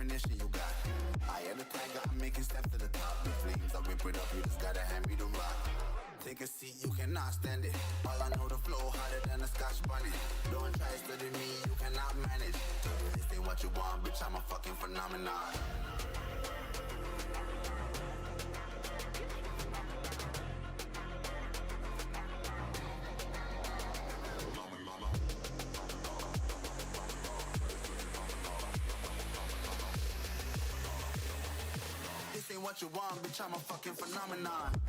definition you got. I am the tiger, I'm making steps to the top. The flames, I rip it up, you just gotta hand me the rock. Take a seat, you cannot stand it. All I know, the flow harder than a Scotch bonnet. Don't try studying me, you cannot manage. This ain't what you want, bitch, I'm a fucking phenomenon. This ain't what you want, bitch, I'm a fucking phenomenon.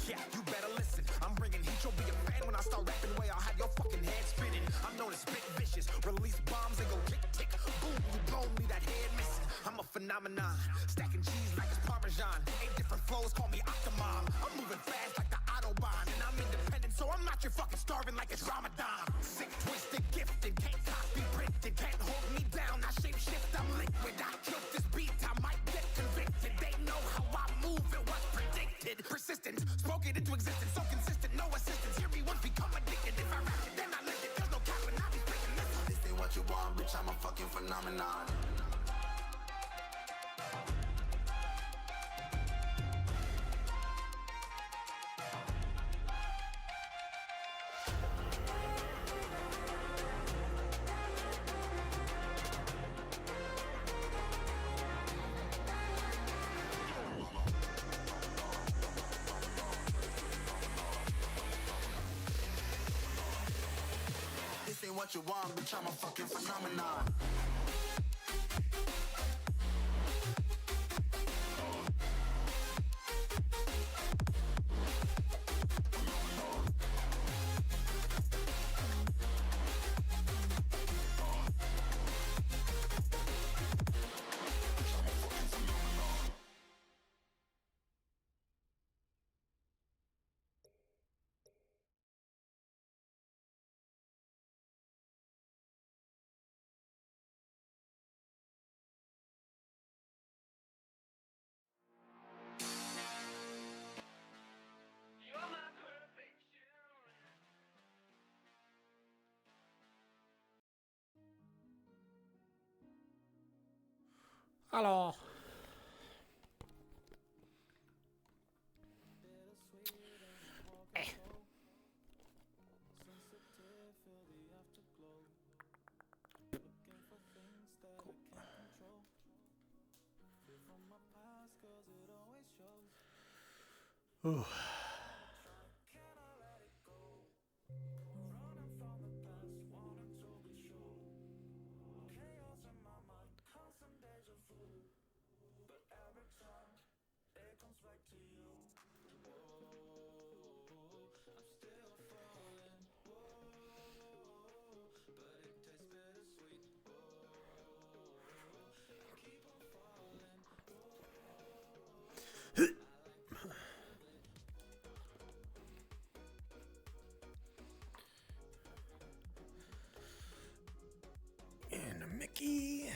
Yeah, you better listen. I'm bringing heat, you'll be a fan when I start rapping. Way I'll have your fucking head spinning. I'm known as spit vicious, release bombs and go tick tick boom. You blown me that head missing. I'm a phenomenon, stacking cheese like it's Parmesan. 8 different flows, call me Octomom. I'm moving fast like the Autobahn, and I'm independent, so I'm not your fucking starving like it's Ramadan. Sick, twisted, gifted, can't copy, printed, can't hold me down. I shape shift, I'm liquid. I killed this beat, I might get convicted. They know how I move, it was predicted. Persistent, spoke it into existence, so consistent, no assistance. Hear me once, become addicted. If I rap it, then I live it. There's no cap, and I be speaking this. This ain't what you want, bitch, I'm a fucking phenomenon. This ain't what you want, bitch, I'm a fucking phenomenon. Alors. Ooh. And a Mickey.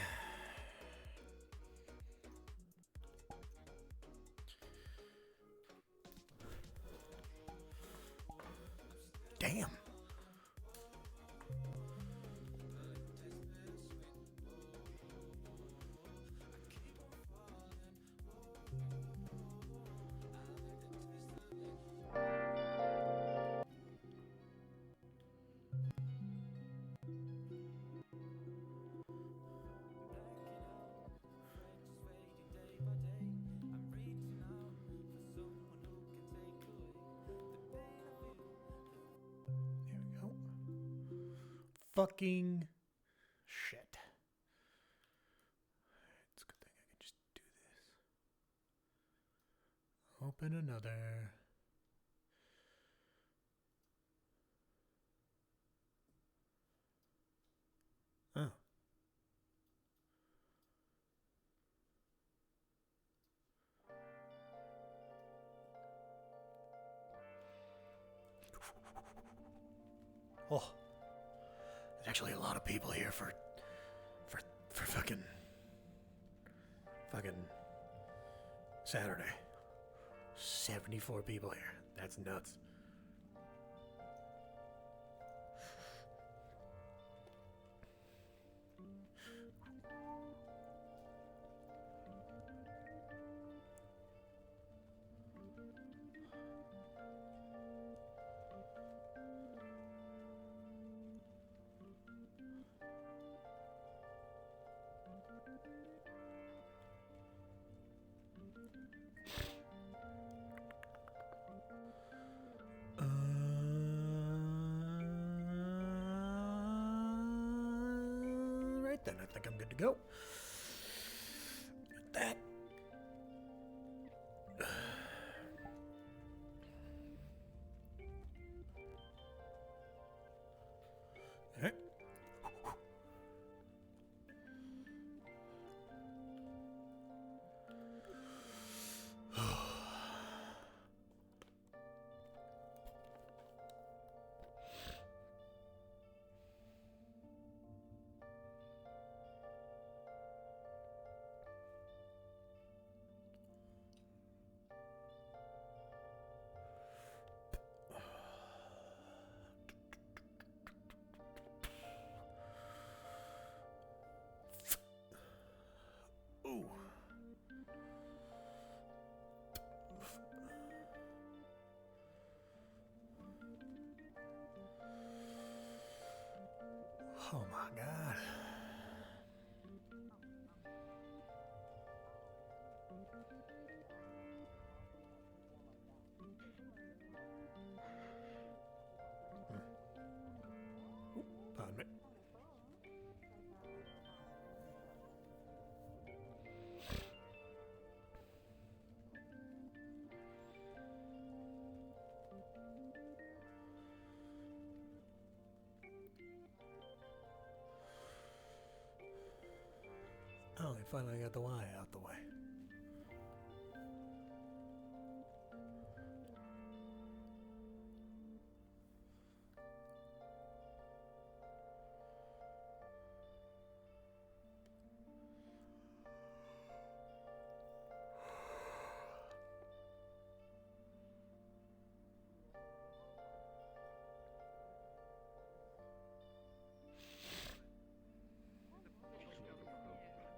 Damn. Fucking shit. It's a good thing I can just do this. Open another. Oh. Oh, there's actually a lot of people here for fucking Saturday. 74 people here. That's nuts. Right then, I think I'm good to go. With that. All right. Ooh. Oh my God. Pardon me. Oh, they finally got the Y out the way.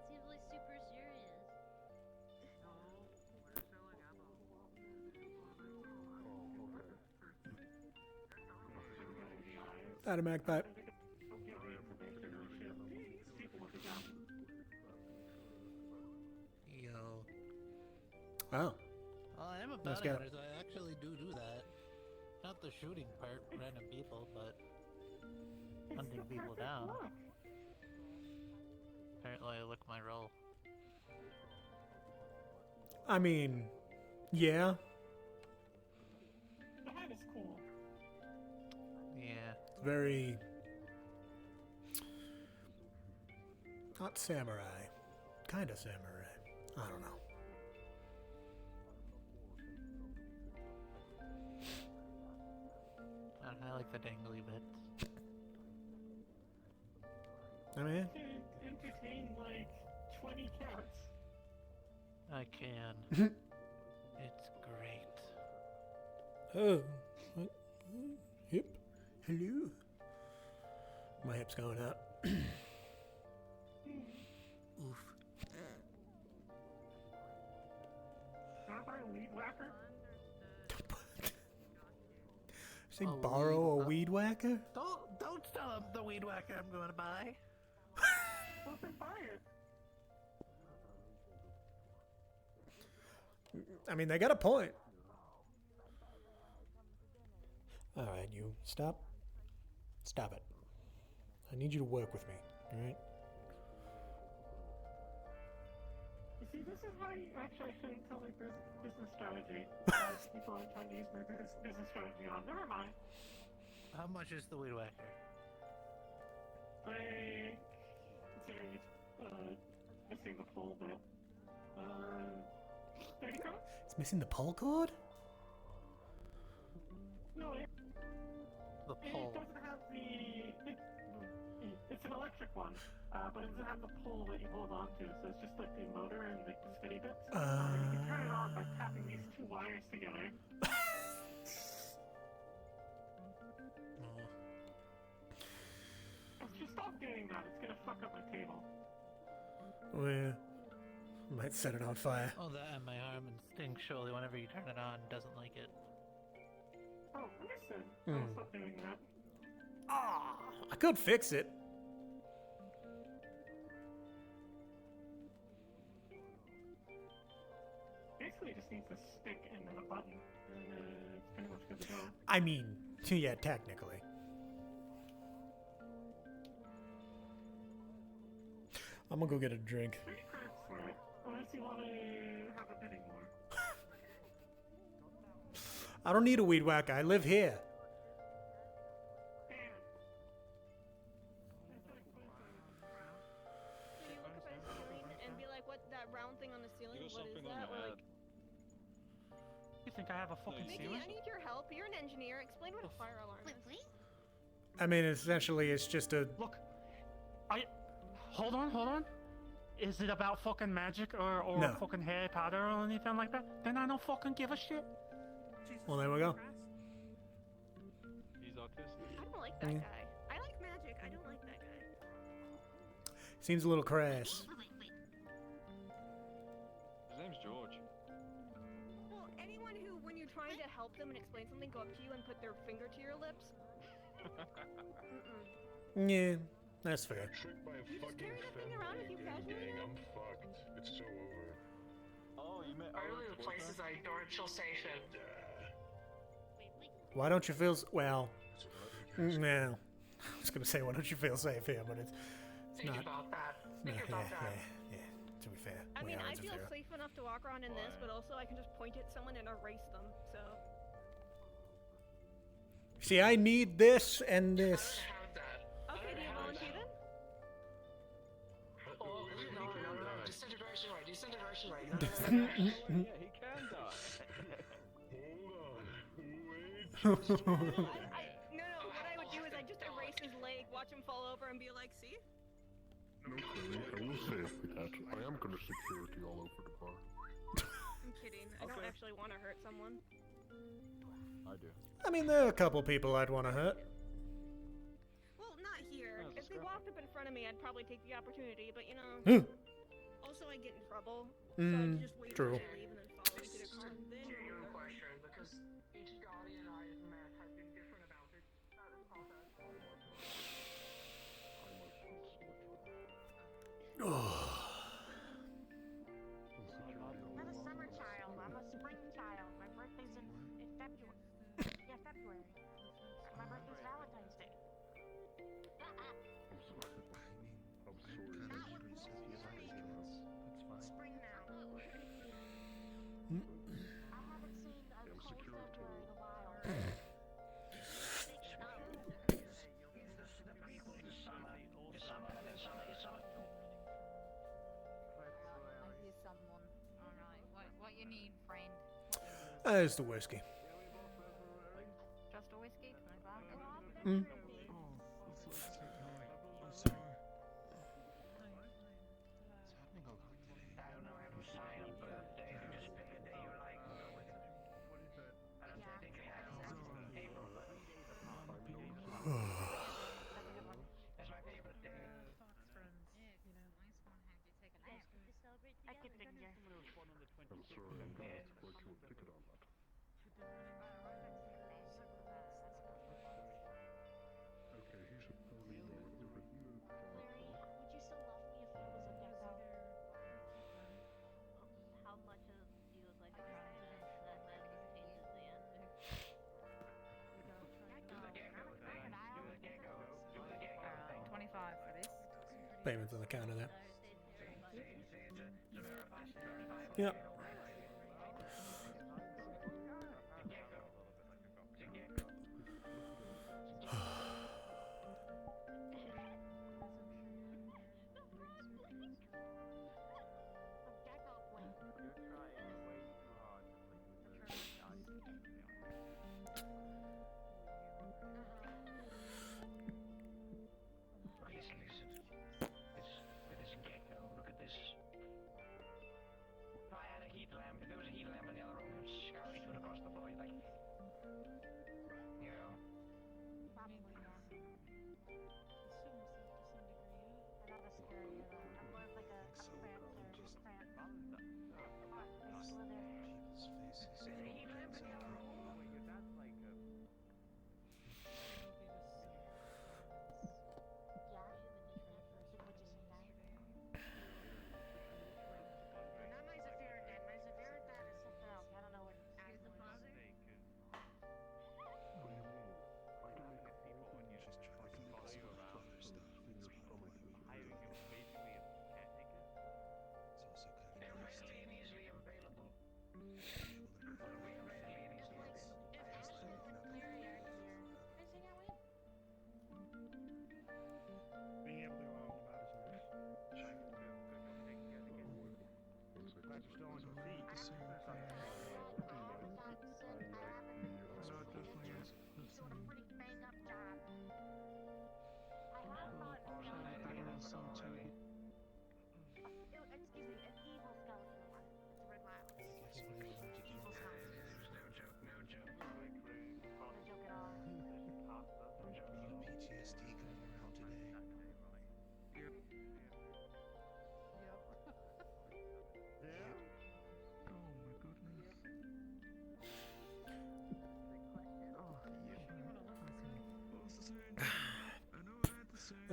Seems like super serious. Out of Magpie. Yo. Wow. Well, I am a Let's bounty go. hunter, so I actually do that. Not the shooting part, random people, but hunting people down. Apparently, I look my role. I mean, yeah. That is cool. Yeah. Very. Not samurai. Kind of samurai. I don't know. I like the dangly bits. I mean, Could entertain like 20 cats. I can. It's great. oh. What? Hip. Hello. My hip's going up. Oof. Not by a weed whacker? Say Oh, borrow a weed- weed whacker? Don't tell him the weed whacker I'm going to buy. Well, then buy it. I mean, they got a point. All right, you stop. Stop it. I need you to work with me, all right? You see, this is why you actually shouldn't tell me business strategy. People are trying to use my business strategy on. Never mind. How much is the weed whacker? Like, considering it's missing the full bit. 30 crowns? It's missing the pull cord? No, The it pole. doesn't have the electric one, but it doesn't have the pole that you hold on to, so it's just like the motor and like the spinny bits. You can turn it on by tapping these two wires together. Just stop doing that, it's gonna fuck up my table. Oh, yeah. Might set it on fire. Oh, that and my arm instinctually, whenever you turn it on, doesn't like it. Oh, understood. I'll stop doing that. Ah, I could fix it. Basically, it just needs a stick and then a button, and it's pretty much good to go. I mean, yeah, technically. I'm gonna go get a drink. 30 credits for it, unless you want to have a bidding war. I don't need a weed whacker. I live here. Damn. So you look up at the ceiling and be like, what, that round thing on the ceiling, You got what is something on that? your Or head. like, You think I have a fucking Mickey, ceiling? I need your help. You're an engineer. Explain what a fire alarm is. I mean, essentially, it's just a. Look, hold on. Is it about fucking magic or No. fucking Harry Potter or anything like that? Then I don't fucking give a shit. Well, there we go. He's autistic. I don't like that guy. I like magic. I don't like that guy. Seems a little crass. His name's George. Well, anyone who, when you're trying to help them and explain something, go up to you and put their finger to your lips. Yeah, that's fair. Tricked by a You just fucking carry that thing around with you casually now? I'm fucked. It's so over. Oh, you met Only the places I adored shall station. Why don't you feel well? No, I was gonna say why don't you feel safe here, but it's Think not. about that. No, Think about that. yeah. To be fair, I we mean, are I into feel fair. safe enough to walk around in this, but also I can just point at someone and erase them, so. See, I need this and this. Have that. Okay, do you volunteer then? Oh, no. Disintegration right. Disintegration right. Yeah, he can die. Hold on. Wait. No, what I would do is I'd just erase his leg, watch him fall over, and be like, see? No, Chloe, I will say that I am gonna security all over the bar. I'm kidding. I don't actually want to hurt someone. I do. I mean, there are a couple people I'd want to hurt. Well, not here. Yeah, If they walked up in front of me, I'd probably take the opportunity, but you know. Hmm. Also, I get in trouble. So I'd just wait true. till they leave and then follow me to their car. Then Genuine question, because each Scotty and I have met have been different about it. I'm a summer child. I'm a spring child. My birthday's in February. Yeah, February. My birthday's Valentine's Day. I'm sorry. Spring now. I haven't seen a cold February in a while. I hear someone. Alright, what you need, friend? There's the whiskey. Just a whiskey? Can I grab it? I could dig you. I'm sorry, I'm gonna have to collect you a ticket on that. Okay, he's a pony dog. The written Larry, would you still love me if he was a gecko? How much of you would like to try that changes the answer. Alright, 25 for this. Payments on the counter there. Thursday, Yep. A gecko queen.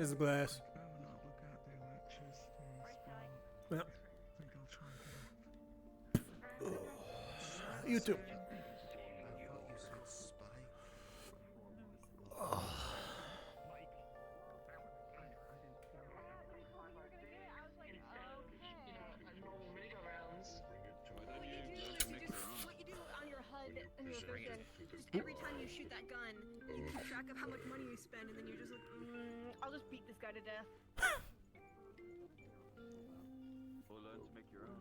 There's the glass. Well, you too. What you do on your HUD and your person, just every time you shoot that gun, you keep track of how much money you spend, and then you're just like, I'll just beat this guy to death. Or learn to make your own.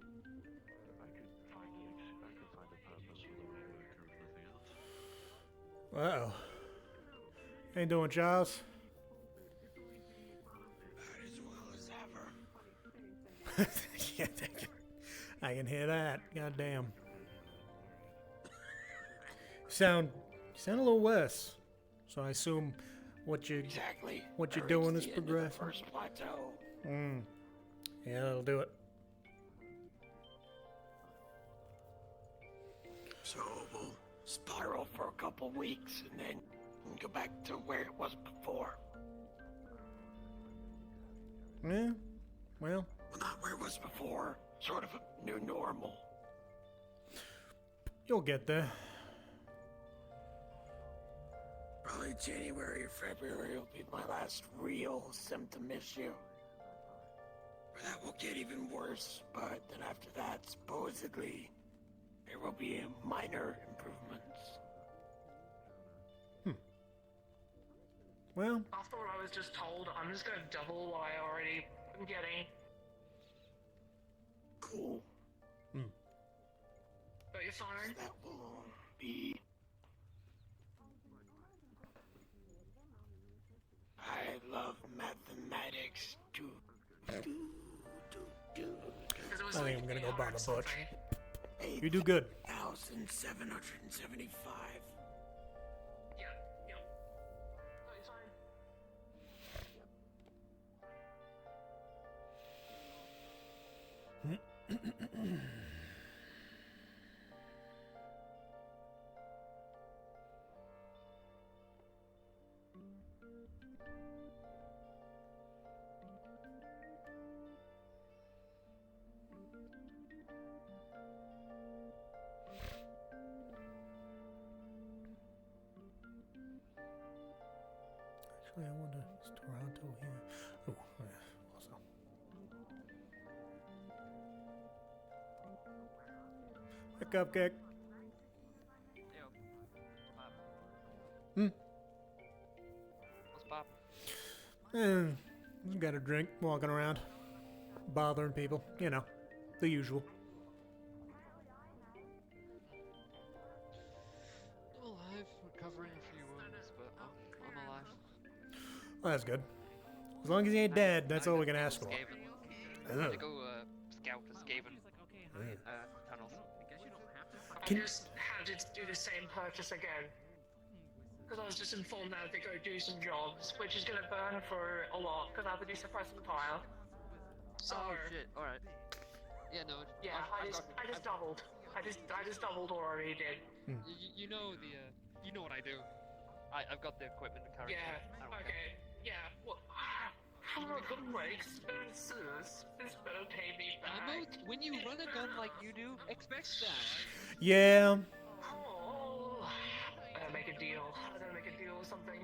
I could find a purpose for the role and everything else. Uh-oh. How you doing, Charles? As well as ever. Yeah, I can hear that. Goddamn. Sound a little worse. So I assume what you're doing is progressing. First plateau. Yeah, that'll do it. So we'll spiral for a couple weeks and then go back to where it was before. Yeah. Well, Not where it was before. Sort of a new normal. you'll get there. Probably January or February will be my last real symptom issue. But that will get even worse, but then after that, supposedly, there will be minor improvements. Well, After what I was just told, I'm just gonna double what I already am getting. Cool. But you're fine. That will be... I love mathematics. I think I'm gonna go bomb a butch. You do good. 1,775. Yeah. No, you're fine. Actually, I wonder, is Toronto here? Oh, yeah, also. Hey, Cupcake. What's pop? Got a drink, walking around, bothering people. You know, the usual. I'm alive, recovering a few wounds, but I'm alive. Well, that's good. As long as he ain't dead, that's all we can ask for. Skaven. Ugh. To go scout the Skaven tunnels. I just had to do the same purchase again. Because I was just informed that they go do some jobs, which is gonna burn for a lot, because I have to do suppressing fire. So, Oh shit! All right. Yeah, no. yeah, I just doubled. I just doubled what I already did. You know you know what I do. I've got the equipment to carry. Yeah, I don't care. okay, yeah, well, for my expenses, this better pay me back. When you run a gun like you do, expect that. Yeah. Oh, I gotta make a deal. I gotta make a deal with something.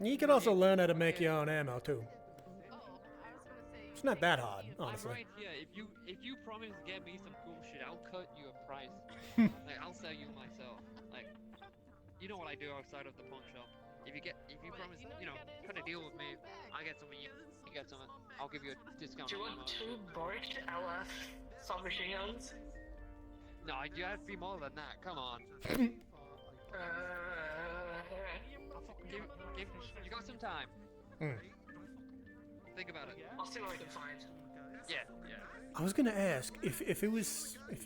You can also learn how to make your own ammo too. It's not that hard, honestly. I'm right here. If you promise to get me some cool shit, I'll cut you a price. Like I'll sell you myself. Like, you know what I do outside of the pawn shop. If you promise, cut a deal with me, I get something, you get something. I'll give you a discount. Do you on want ammo. 2 Borch LF submachine guns? No, you have to be more than that. Come on. You got some time. Think about it. I'll see what I can find. Yeah. I was gonna ask if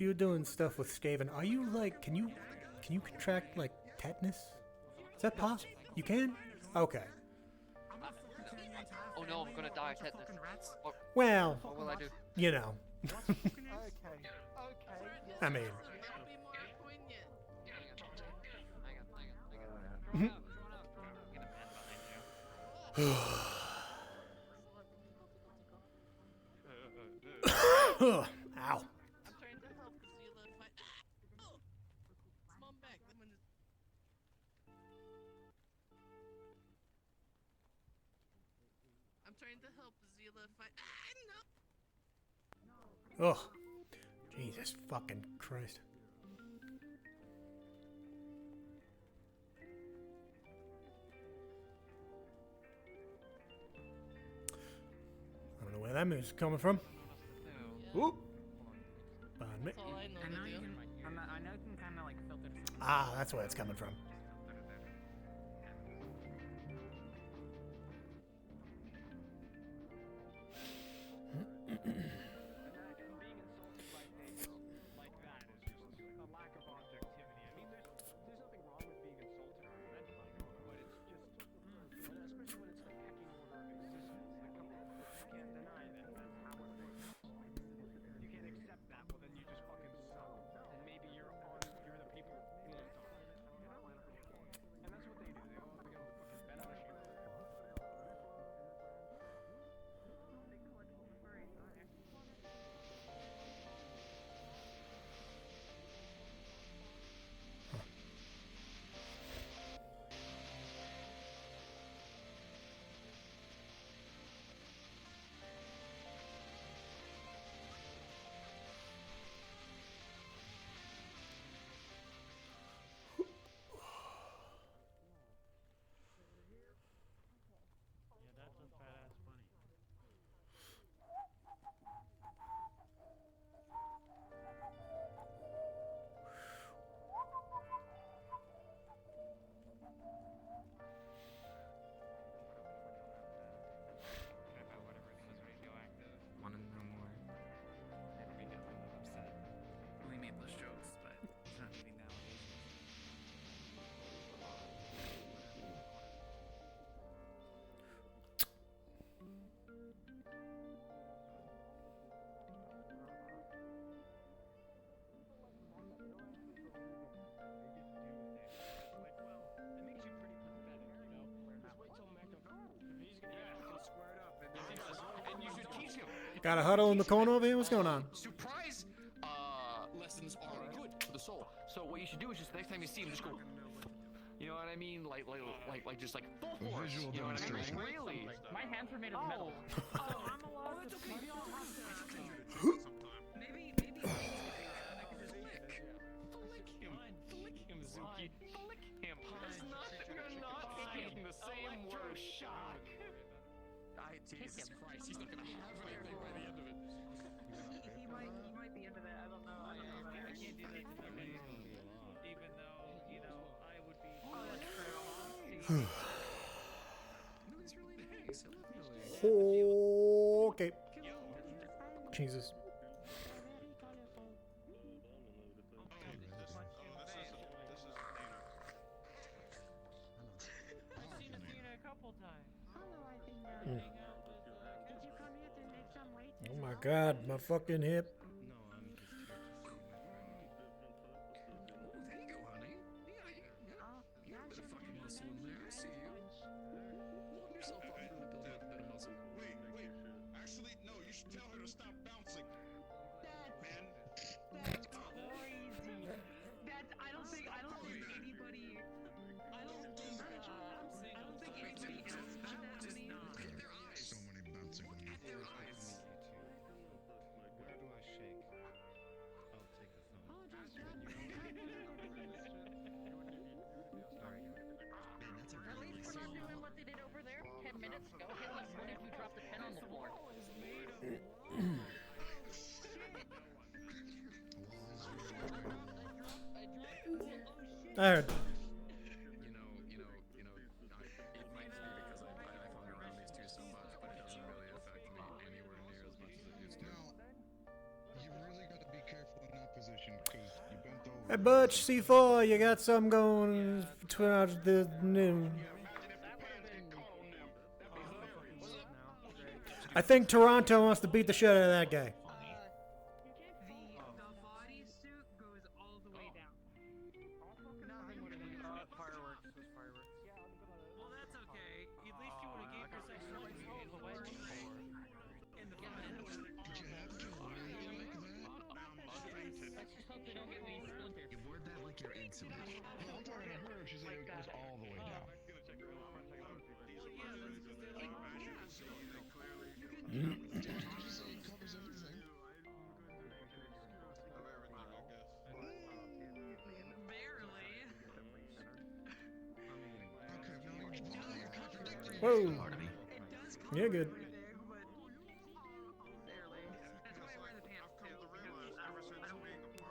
you're doing stuff with Skaven, are you like can you contract like tetanus? Is that possible? You can? Okay. Oh no, I'm gonna die of tetanus. Well, What will I do? you know. I mean, Ow. I'm trying to help Zila fight. Oh! Mom back. I'm trying to help Zila fight. No! Ugh. Jesus fucking Christ. I don't know where that music's coming from. Whoop. Pardon me. That's all I know to do. I know you can kind of like filter some. Ah, that's where it's coming from. Want to know more? We get upset. We made those jokes, but it's not meeting the allegations. Got a huddle in the corner over here? What's going on? Surprise lessons are good for the soul. So what you should do is just next time you see him, just go. You know what I mean? Like just like full force. You know what I mean? Really? My hands were made of metal. I'm allowed to flick him, Zuki. Flick him. You're not taking the same word. Shock. Jesus Christ, he's not gonna have anything by the end of it. He might be into that. I don't know. I can't do that to him. Even though, you know, I would be. No, he's really nice. Okay. Jesus. I've seen Athena a couple times. Mm. Oh my god, my fucking hip. No, I'm just here to see. There you go, honey. Yeah. You got a bit of fucking muscle in there. I see you. Hold yourself up, really building up a bit of muscle. Wait. Actually, no, you should tell her to stop bouncing. Man. That's crazy. I don't think anybody. I don't think anybody else did that many. Their eyes. So many bouncing women. Their eyes. Where do I shake? I'll take the thumb. At least we're not doing what they did over there 10 minutes ago. Hey, look, what if you dropped a pen on the floor? I heard. You know, it might just be because I found around these two so much, but it doesn't really affect me anywhere near as much as it used to. Now, you really got to be careful in that position because you bent over. Hey, Butch, C4, you got something going towards the noon. I think Toronto wants to beat the shit out of that guy. The bodysuit goes all the way down. Fireworks. Well, that's okay. At least you would have gave you're into it. Oh, I'm talking to her. She said it goes all the way down. Whoa. Yeah, good. That's why I wear the pants too. Because I don't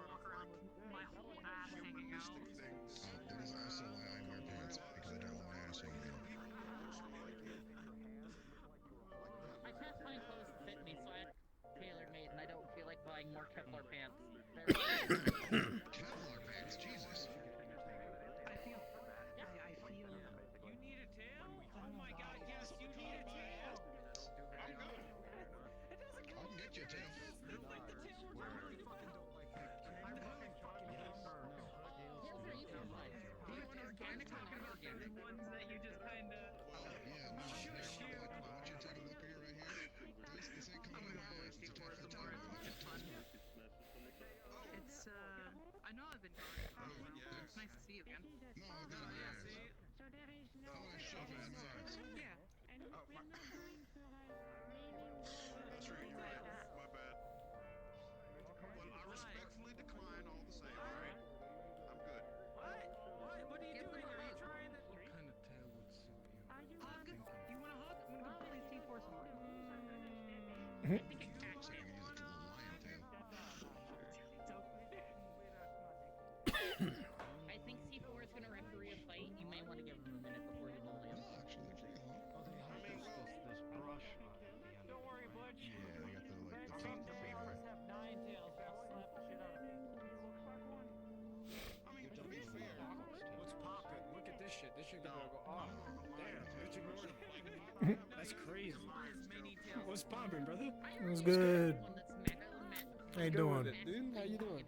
walk around with my whole ass hanging out. That is also why I wear pants, because I don't want my ass hanging out. I can't find clothes to fit me, so I tailor made, and I don't feel like buying more Kevlar pants. Kevlar pants, Jesus. I feel. You need a tail? Oh my god, yes, you need a tail! I'm good. I can get you a tail. Like the tail we're talking Do you want organic or non-organic? the ones that you just kinda. Well, yeah, no, here, look, I want you to take a look here, right here. This ain't coming in my ass. It's attached to the tail. It's I know I've been gone. It's nice to see you again. No, I've got my ass. So there is no. I want to shove it in my ass. Yeah. And we're not going to have meaning That's right, you're right. My bad. Well, I respectfully decline all the same, alright? I'm good. What? What are you doing? Are you trying to? What kind of tail would suit you? Hug? Do you want a hug? I'm gonna go play C4 some more. I think a cat So you can use it for the lion tail. I think C4 is going to referee a fight. You may want to give him a minute before you maul him. No, actually, they're pretty long. Oh, they have this brush on the end. Don't worry, Butch. Yeah, they got the, like, the Some top beavers have 9 tails. They'll slap the shit out of me. I mean, to be fair, What's poppin'? Look at this shit. This shit gonna go off. Damn, bitch ignored him. That's crazy. What's poppin', brother? It was good. How you doing? Dude, how you doing?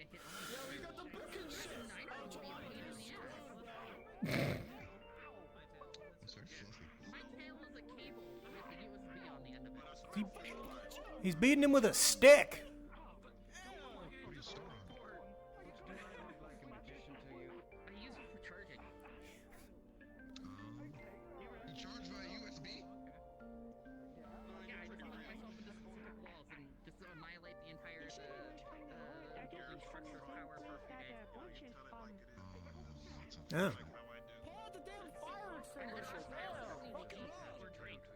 My tail is a cable with a USB on the end of it. He's beating him with a stick. I use it for charging. You charge via USB? Yeah, I just lock myself into specific walls and just annihilate the entire building structure of power for a few days. Oh. Pull out the damn fire extinguisher.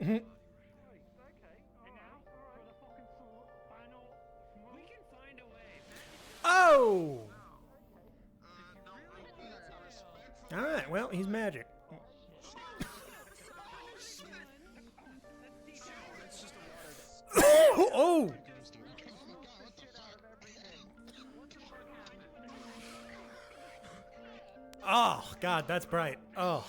Mhm. We can find a way. Oh! Alright, well, he's magic. Oh! Oh, God, that's bright. Oh.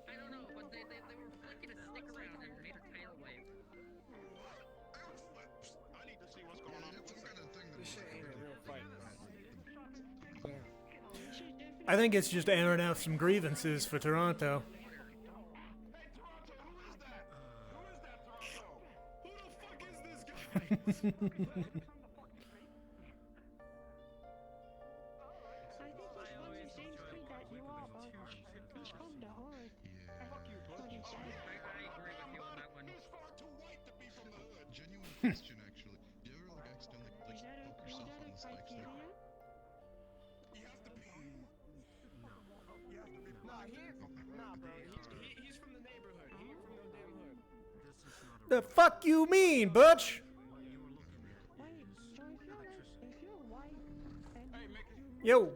I don't know, but they were flicking a stick around and made a tail wave. I need to see what's going on. It's some kind of thing that This shit ain't a real fight. I think it's just airing out some grievances for Toronto. Genuine question, actually. Do you ever like accidentally like poke yourself on the spikes there? Nah, bro. He's from the neighborhood. He ain't from no damn hood. The fuck you mean, Butch? Yo.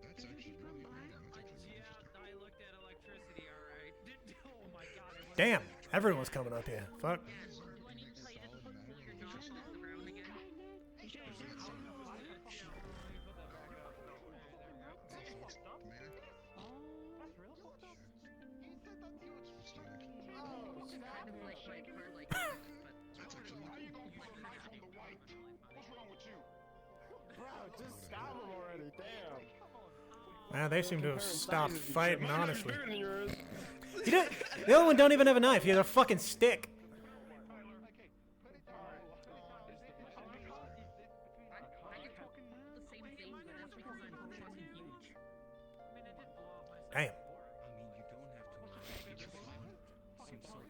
That's actually really I looked at electricity, alright. Oh my god. Damn, everyone's coming up here. Fuck. Kind of like my like, but Bro, just stop him already. Damn. Wow, they seem to have stopped sizes and shit. fighting, Mine are honestly. bigger than yours. He don't, the other one don't even have a knife. He has a fucking stick. The same thing, but that's because I'm fucking huge. Damn. I mean, you don't have to. Seems sort of.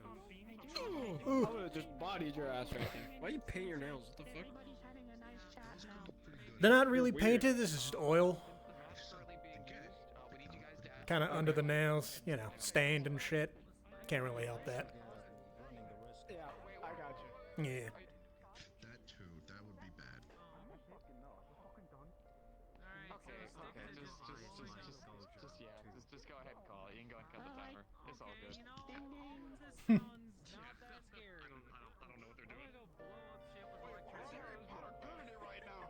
Ooh. I would have just bodied your ass right there. Why you paint your nails? What the fuck? They're not really painted. This is just oil. Kind of under the nails, you know, stained and shit. Can't really help that. Yeah, I got you. Yeah. That too, that would be bad. Just go ahead and call it. You can go and cut the timer. It's all good. Not that scary. I don't know what they're doing. I'm gonna go blow up shit with electricity. Burn it right now.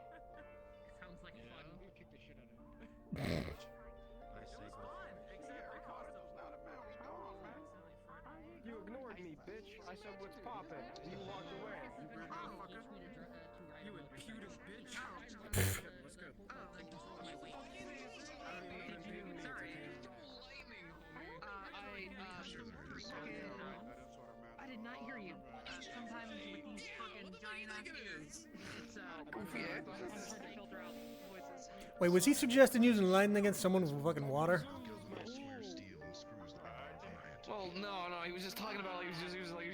Sounds like fun. You kick the shit out of him. It was fun, except I cost them. You ignored me, bitch. I said what's poppin'. You walked away. You weird motherfucker. You impudent bitch. Let's go. I did not hear you. Sometimes with these fucking giant ass ears, it's goofy. It's hard to filter out voices. Wait, was he suggesting using lightning against someone with fucking water? Well, no, he was just talking about he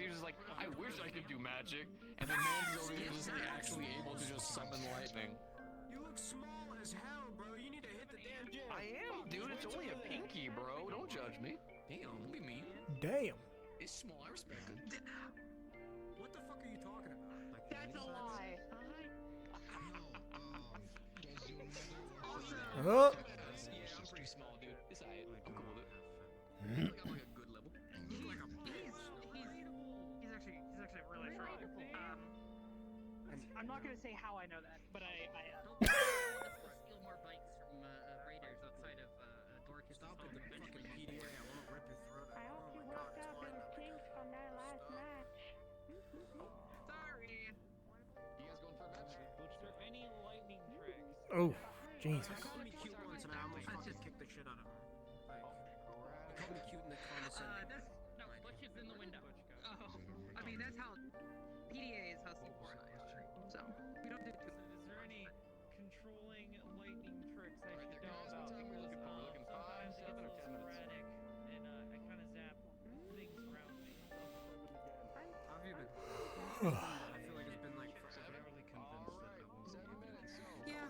was like, I wish I could do magic, and then man's over here just like actually able to just summon lightning. You look small as hell, bro. You need to hit the damn gym. I am, dude. It's only a pinky, bro. Don't judge me. Damn, don't be mean. Damn. It's small, I respect it. What the fuck are you talking about? Like, That's a lie. Oh. Yeah, I'm pretty small, dude. It's alright. I'm cool with it. I got like a good level. He's actually really short. I'm not gonna say how I know that, but I Let's go steal more bikes from raiders outside of Dorcas. Stop with the fucking PDA. I want to rip his throat out. I hope you worked out those kinks from that last match. Sorry. You guys going for a match? Was there any lightning tricks? Oh, Jesus. He called me cute once and I almost fucking kicked the shit out of him. Like, he called me cute and then condescending. No, Butch is in the window. Oh, I mean that's how PDA is hustling for it. So we don't do too. Is there any controlling lightning tricks I should know about? Sometimes it's a little sporadic, and I kind of zap things around me. How have you been? I feel like it's been like forever. Yeah,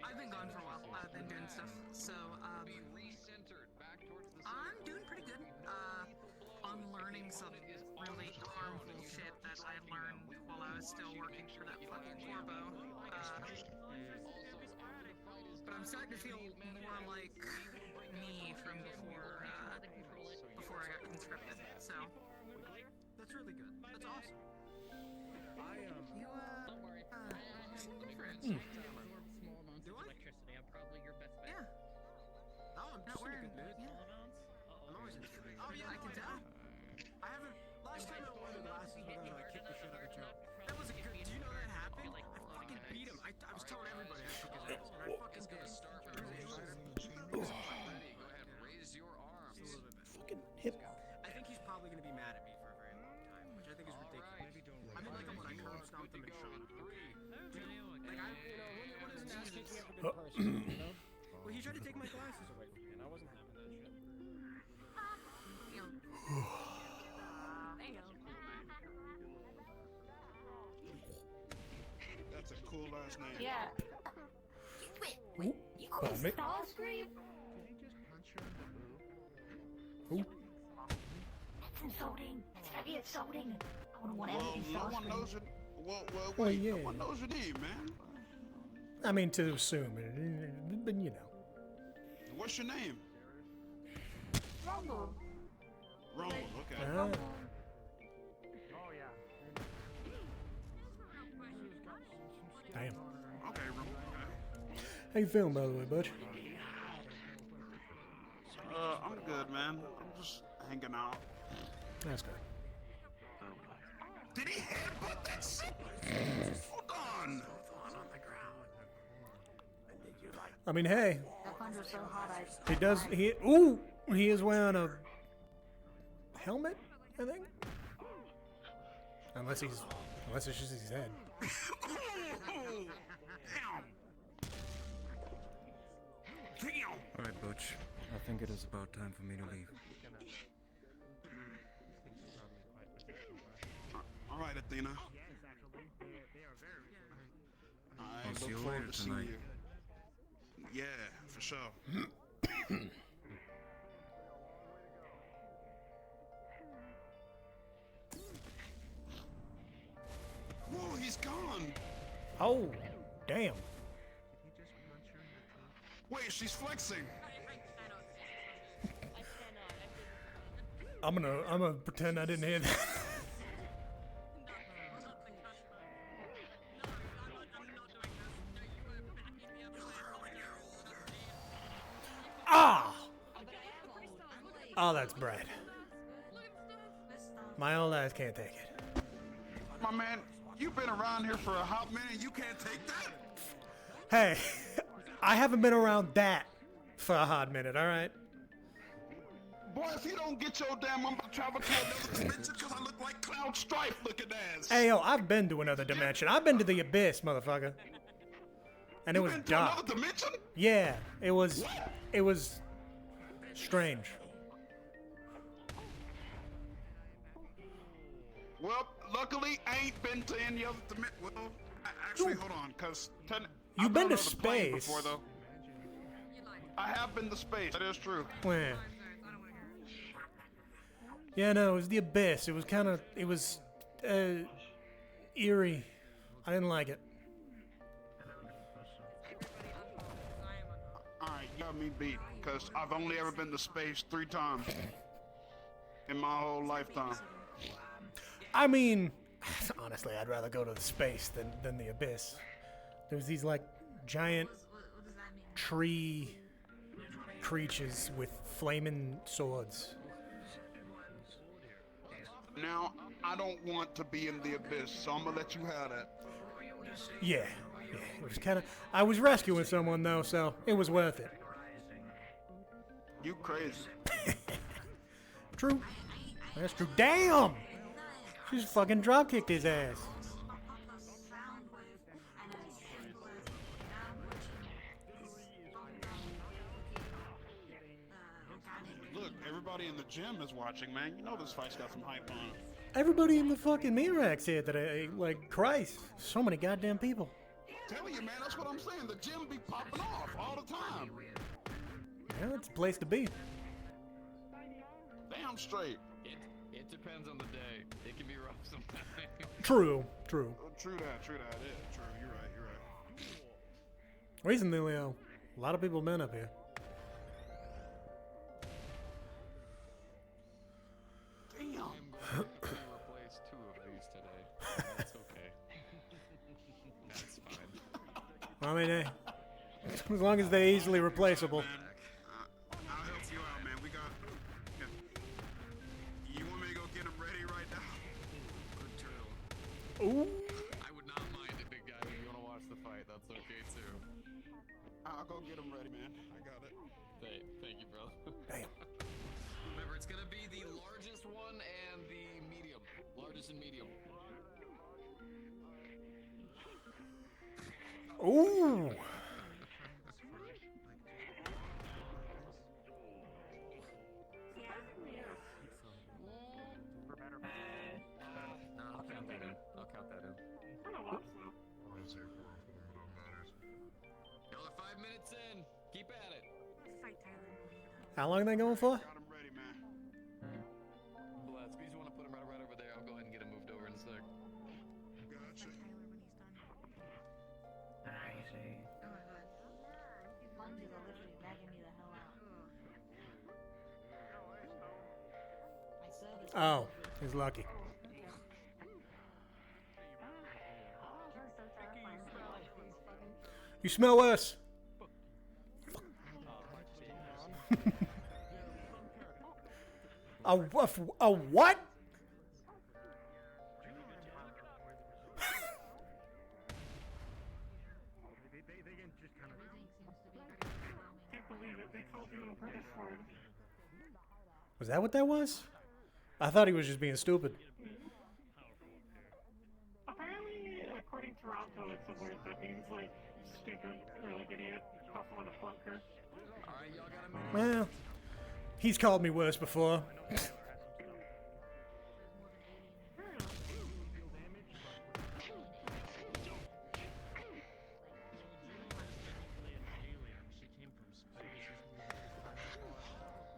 I've been gone for a while. I've been doing stuff. So, Be recentered back towards the I'm doing pretty good. Unlearning some really harmful shit that I learned while I was still working for that fucking Corbo. But I'm starting to feel more like me from before I got conscripted. So That's really good. That's awesome. you don't worry. Absorb small amounts of electricity. I'm probably your best bet. Yeah. No, I'm just in a good mood. Small amounts? I'm always in a good mood. Oh yeah, I can tell. I haven't. Last time I wore the glasses with him, I kicked the shit out of Joe. That was a good. Do you know that happened? I fucking beat him. I was telling everybody I kicked his ass, and I fucking did. Ready, go ahead, raise your arms. Fucking hip. I think he's probably gonna be mad at me for a very long time, which I think is ridiculous. I mean, like when I curb stomped him and shot him. Like I, when his ass kicked me, I'm a good person, you know. Well, he tried to take my glasses away from me, and I wasn't having that shit. That's a cool last name. Yeah. Ooh, pardon me. Starscream? Ooh. That's insulting. It's very insulting. I wouldn't want Well, anything no one Starscream. knows it. Well, Well, wait, yeah. no one knows your name, man. I mean, to assume, but you know. What's your name? Rumble. Rumble, okay. Ah. Oh yeah. Damn. Okay, Rumble, okay. How you feeling, by the way, Butch? I'm good, man. I'm just hanging out. That's good. Did he headbutt that shit? Hold on. On the ground. I mean, hey, That thunder's so hot I... he does. Ooh, he is wearing a helmet, I think. Unless it's just his head. Alright, Butch. I think it is about time for me to leave. All right, Athena. I I'll see look you forward later to seeing tonight. you. Yeah, for sure. Whoa, he's gone. Oh, damn. Wait, she's flexing. I'm gonna pretend I didn't hear that. Ah! Oh, that's Brad. My old ass can't take it. My man, you've been around here for a hot minute. You can't take that. Hey, I haven't been around that for a hot minute, alright? Boy, if you don't get your damn, I'm gonna travel to another dimension because I look like Cloud Strife looking ass. Hey, yo, I've been to another dimension. I've been to the abyss, motherfucker. And it was dark. Another dimension? Yeah, it was strange. Well, luckily, I ain't been to any other dimension. Well, actually, hold on, because You've been to space before, though. I have been to space. That is true. Well, yeah, no, it was the abyss. It was kind of, eerie. I didn't like it. Alright, you got me beat, because I've only ever been to space 3 times in my whole lifetime. I mean, honestly, I'd rather go to the space than the abyss. There's these, like, giant tree creatures with flaming swords. Now, I don't want to be in the abyss, so I'm gonna let you have that. Yeah, it was kind of. I was rescuing someone though, so it was worth it. You crazy. True. That's true. Damn! She just fucking drop kicked his ass. Look, everybody in the gym is watching, man. You know this fight's got some hype on it. Everybody in the fucking Mirac's here today. Like, Christ. So many goddamn people. Tell you, man, that's what I'm saying. The gym be popping off all the time. Yeah, it's a place to be. Damn straight. It depends on the day. It can be rough sometimes. True. True that. Yeah, true. You're right. Recently, Leo, a lot of people have been up here. Damn. I'm going to replace 2 of these today. That's okay. That's fine. I mean, as long as they're easily replaceable. I'll help you out, man. We got. You want me to go get him ready right now? Good turtle. Ooh. I would not mind it, big guy. If you want to watch the fight, that's okay too. I'll go get him ready, man. I got it. Thank you, bro. Damn. Remember, it's gonna be the largest one and the medium. Largest and medium. Ooh. I'll count that in. Y'all are 5 minutes in. Keep at it. How long are they going for? Got him ready, man. Blast. If you just want to put him right over there, I'll go ahead and get him moved over in a sec. Gotcha. Lunges are literally bagging me the hell out. My service. Oh, he's lucky. You smell worse. A what? can't believe it. They called you a British word. Was that what that was? I thought he was just being stupid. Apparently, according to Toronto, it's a word that means like stupid or like idiot. Also on a flunker. Well, he's called me worse before.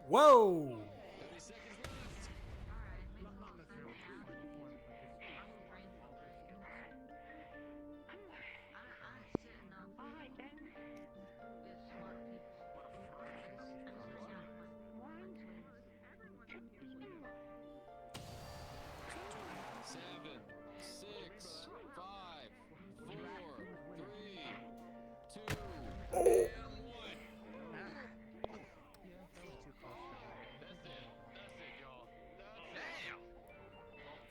Whoa!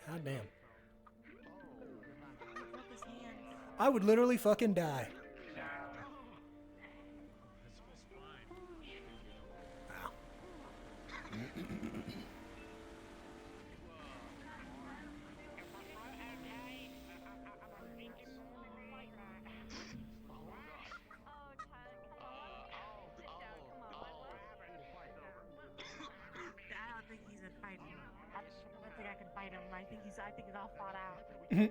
God damn. I would literally fucking die. Wow. I don't think he's a fighter. I don't think I can fight him. I think he's all thought out. My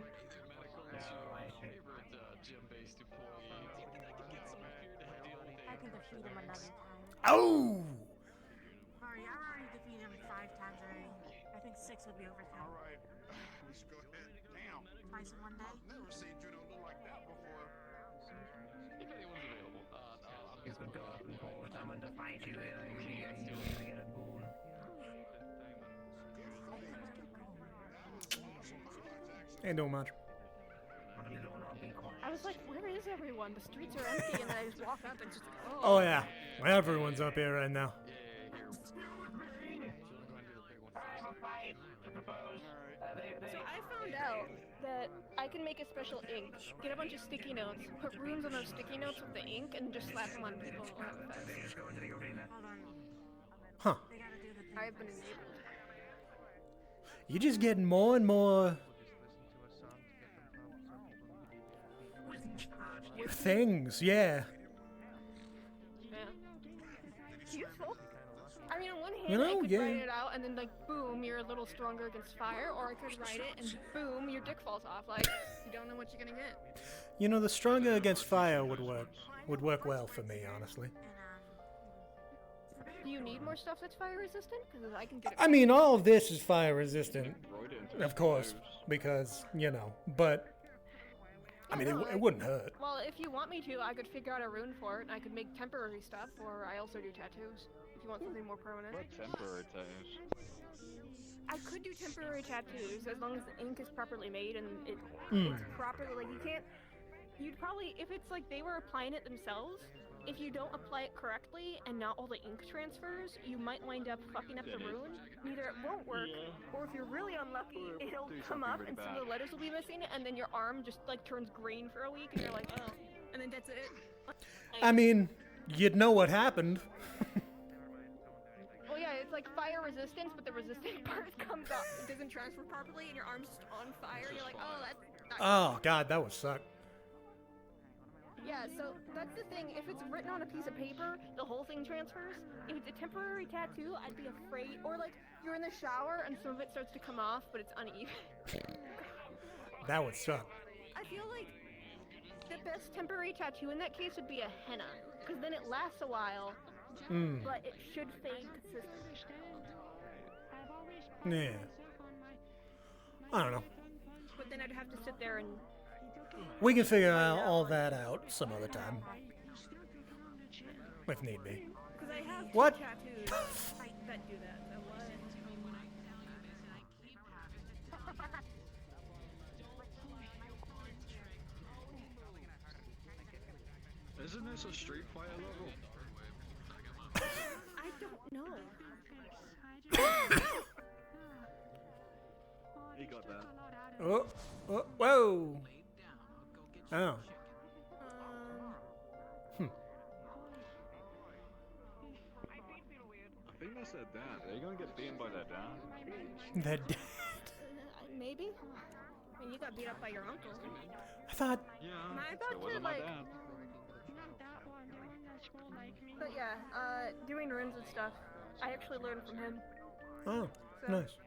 favorite gym-based employee. Do you think I could get someone here to deal with I can defeat him another time. Oh! Sorry, I already defeated him 5 times already. I think 6 would be overkill. All right, let's go ahead. Damn. Twice in one day? I've never seen Juno look like that before. If anyone's available, I'm It's a dog ball. I'm gonna fight you. You get a ball. Ain't doing much. I was like, where is everyone? The streets are empty, and then I just walk up and just like, Oh yeah, everyone's up here right now. So I found out that I can make a special ink, get a bunch of sticky notes, put runes on those sticky notes with the ink, and just slap them on people. Huh. I've been enabled. You're just getting more and more things, yeah. Yeah. Useful. I mean, on one hand, You know, I could yeah. write it out, and then like, boom, you're a little stronger against fire, or I could write it, and boom, your dick falls off. Like, you don't know what you're gonna get. You know, the stronger against fire would work well for me, honestly. Do you need more stuff that's fire resistant? Because I can get it. I mean, all of this is fire resistant, of course, because, you know, but, I mean, it wouldn't hurt. Well, if you want me to, I could figure out a rune for it, and I could make temporary stuff, or I also do tattoos, if you want something more permanent. Temporary tattoos. I could do temporary tattoos, as long as the ink is properly made, and it's properly, like, you can't, you'd probably, if it's like they were applying it themselves, if you don't apply it correctly and not all the ink transfers, you might wind up fucking up the rune. Either it won't work, or if you're really unlucky, it'll come up and some of the letters will be missing, and then your arm just like turns green for a week, and you're like, oh, and then that's it. I mean, you'd know what happened. Well, yeah, it's like fire resistance, but the resistant part comes up. It doesn't transfer properly, and your arm's just on fire, and you're like, oh, that's not Oh, God, that would suck. Yeah, so that's the thing. If it's written on a piece of paper, the whole thing transfers. If it's a temporary tattoo, I'd be afraid. Or like you're in the shower and some of it starts to come off, but it's uneven. That would suck. I feel like the best temporary tattoo in that case would be a henna, because then it lasts a while, but it should fade consistently. Yeah. I don't know. But then I'd have to sit there and. We can figure all that out some other time. If need be. Because I have What? two tattoos that do that. So what? Isn't this a Street Fighter level? I don't know. He got that. Oh, whoa. Oh. think they said that. Are you gonna get beaten by their dad? That Maybe. I mean, you got beat up by your uncle. I thought. Yeah. I thought It wasn't my like. dad. But yeah, doing runes and stuff, I actually learned from him. Oh, So- nice.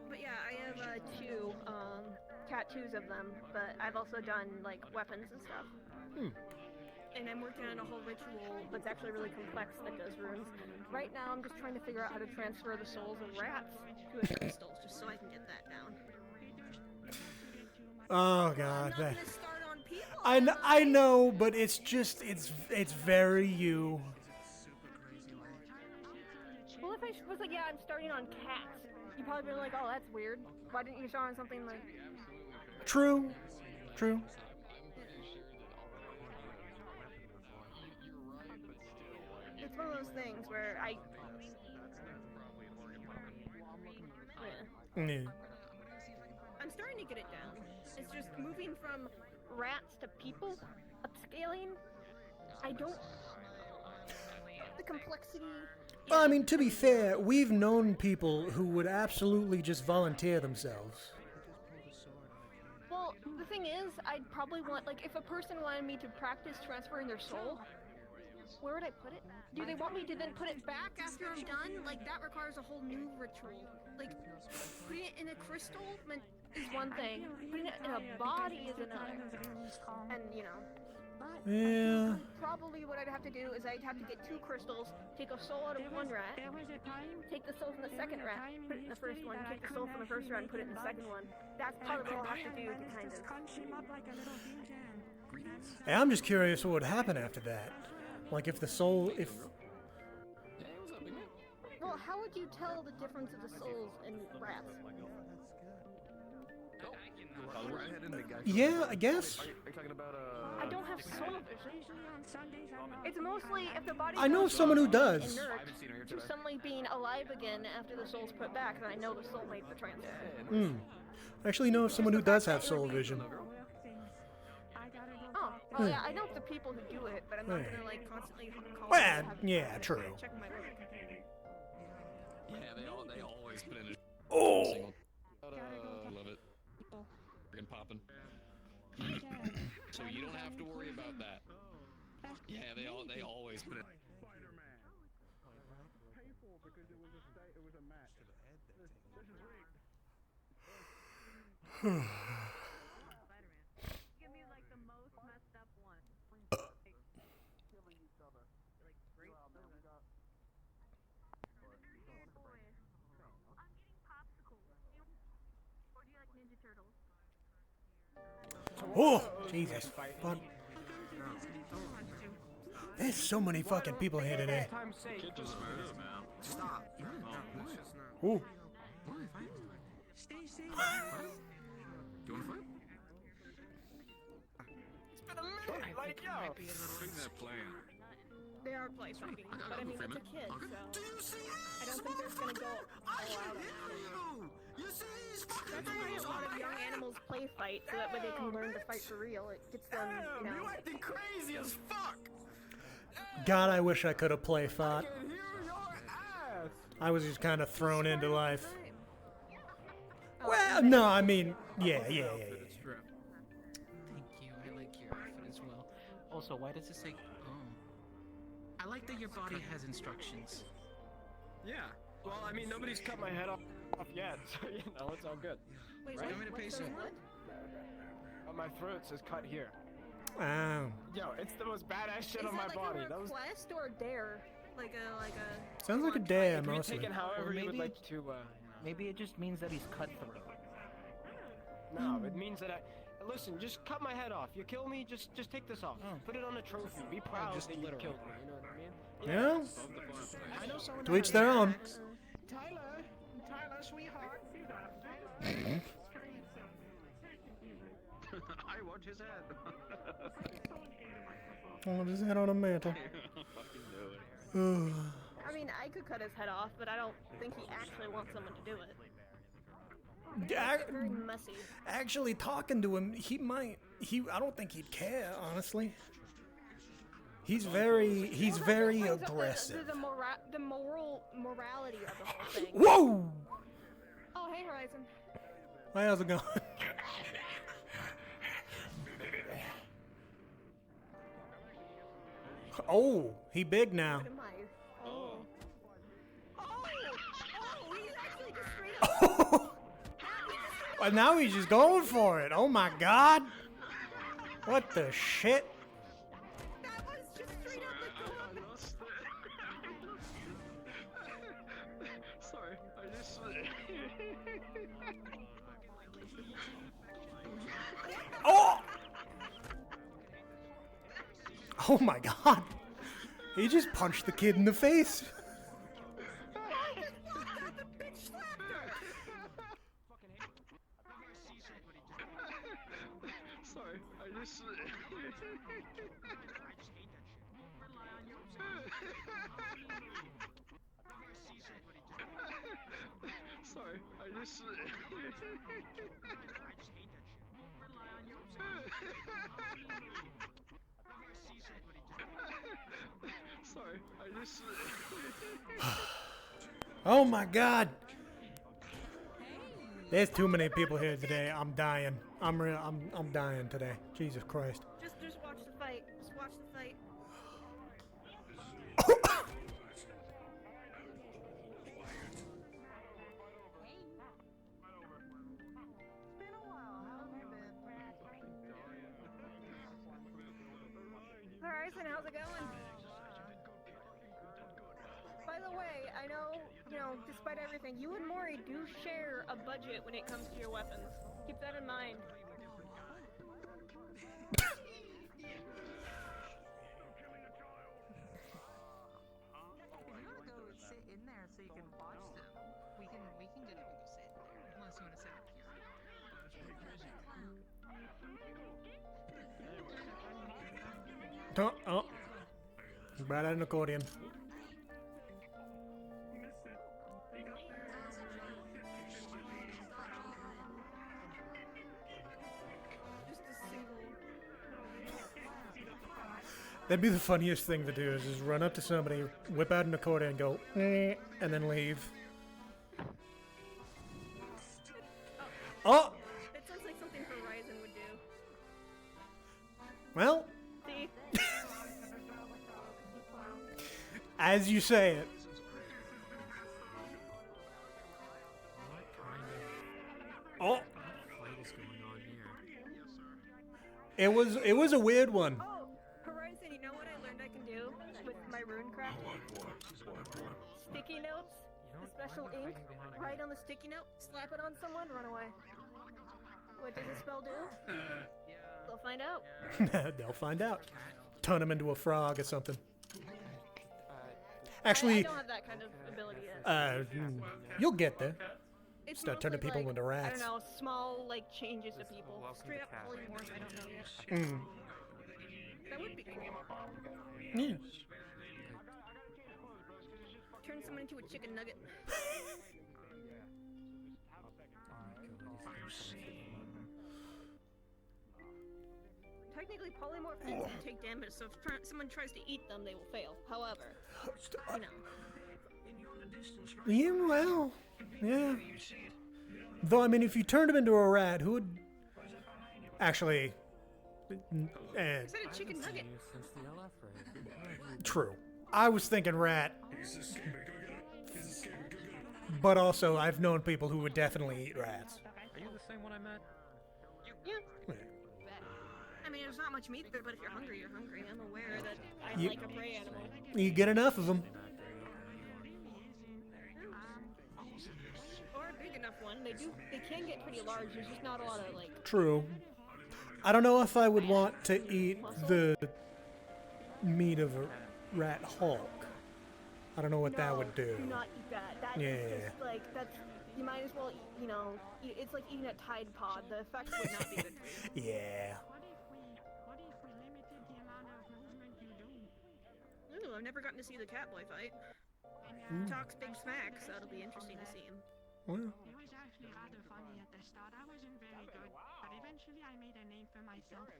But yeah, I have two tattoos of them, but I've also done like weapons and stuff. And I'm working on a whole ritual that's actually really complex that does runes. Right now, I'm just trying to figure out how to transfer the souls of rats to a crystals, just so I can get that down. Oh god, I'm not that. gonna start on people. I know, but it's just it's very you. Well, if I was like, yeah, I'm starting on cats, you'd probably be like, oh, that's weird. Why didn't you start on something like? True. True. It's one of those things where I. Yeah. Yeah. I'm starting to get it down. It's just moving from rats to people, upscaling. I don't. The complexity. Well, I mean, to be fair, we've known people who would absolutely just volunteer themselves. Well, the thing is, I'd probably want, like, if a person wanted me to practice transferring their soul, where would I put it? Do they want me to then put it back after I'm done? Like, that requires a whole new ritual. Like, putting it in a crystal is one thing, putting it in a body is another. And, you know. Yeah. Probably what I'd have to do is I'd have to get two crystals, take a soul out of one rat, take the soul from the second rat, put it in the first one, take the soul from the first rat and put it in the second one. That's probably what I'll have to do to kind of... Hey, I'm just curious what would happen after that. Like if the soul, if... Well, how would you tell the difference of the souls in rats? Yeah, I guess. I don't have soul vision. It's mostly if the body. I know someone who does. Inert to suddenly being alive again after the soul's put back, then I know the soul made the transfer. I actually know someone who does have soul vision. Oh yeah, I know the people who do it, but I'm not gonna like constantly call. Well, yeah, true. Check my book. Yeah, they always put in a. Oh. Love it. Friggin' popping. So you don't have to worry about that. Yeah, they always put it. Give me like the most messed up one. Oh, Jesus. But there's so many fucking people here today. Stop. Ooh. Stay safe. Do you want to fight? It's been a minute. Like, yo. I think they're playing. They are play fighting, but I mean it's a kid, so I don't think they're gonna go all out. That's why a lot of young animals play fight, so that way they can learn to fight for real. It gets them, you know. You acting crazy as fuck. God, I wish I could have play fought. I was just kind of thrown into life. Well, no, I mean, yeah. Thank you. I like your outfit as well. Also, why does it say? Oh, I like that your body has instructions. Yeah. Well, I mean, nobody's cut my head off yet, so you know it's all good. Wait, right? what? On my throat says cut here. Wow. Yo, it's the most badass shit on my Is that body. like a That was request or a dare? Like a. Sounds like a dare, It can be mostly. taken however Or you would maybe like to. Maybe it just means that he's cutthroat. No, it means that I. Listen, just cut my head off. You kill me, just take this off. Put it on a trophy. Be proud just that you literally. killed me. You know what I mean? Yeah? I know someone. To each their own. Tyler, sweetheart. I want his head. Oh, his head on a mantle. I mean, I could cut his head off, but I don't think he actually wants someone to do it. Very messy. Actually, talking to him, he might. I don't think he'd care, honestly. He's very Brings up aggressive. the moral morality of the whole thing. Whoa! Oh, hey, Horizon. How's it going? Oh, he big now. What am I? Oh. Oh, he's actually just straight up. Well, now he's just going for it. Oh my god. What the shit? That was just straight up like Sorry, I just. Oh! Oh my god. He just punched the kid in the face. Sorry, I just. Sorry, I just. Sorry, I just. Oh my god. There's too many people here today. I'm dying. I'm dying today. Jesus Christ. Just watch the fight. Just watch the fight. Horizon, how's it going? By the way, I know, despite everything, you and Mori do share a budget when it comes to your weapons. Keep that in mind. If you wanna go sit in there so you can watch them, we can get him to go sit in there. Unless you wanna sit up here. Oh. Brought out an accordion. That'd be the funniest thing to do is just run up to somebody, whip out an accordion and go, and then leave. Oh! That sounds like something Horizon would do. Well, See? as you say it. Oh! What is going on here? It was a weird one. Oh, Horizon, you know what I learned I can do with my rune craft? Sticky notes, the special ink, write on the sticky note, slap it on someone, run away. What does the spell do? They'll find out. They'll find out. Turn him into a frog or something. I Actually, don't have that kind of ability yet. you'll get there. It's Start turning mostly, people like, into I rats. don't know, small like changes to people. Straight up polymorph, I don't know yet. Mm. That would be cool. Yeah. Turn someone into a chicken nugget. Technically, polymorph things don't take damage, so if someone tries to eat them, they will fail. However, you know. Yeah, well, yeah. Though, I mean, if you turned him into a rat, who would... Actually... I said a chicken nugget. True. I was thinking rat. But also, I've known people who would definitely eat rats. Are you the same one I met? Yeah. I mean, there's not much meat there, but if you're hungry, you're hungry. I'm aware that I You- like a prey animal. You get enough of them. Or a big enough one. They can get pretty large. There's just not a lot of like. True. I don't know if I would want to eat the meat of a rat hulk. I don't know what that would do. Do not eat that. That Yeah. is just like that's. You might as well, it's like eating a Tide Pod. The effects would not be good for you. Yeah. Ooh, I've never gotten to see the Catboy fight. Ooh. Talks big smack, so it'll be interesting to see him. Well. It was actually rather funny at the start. I wasn't very good, but eventually I made a name for myself.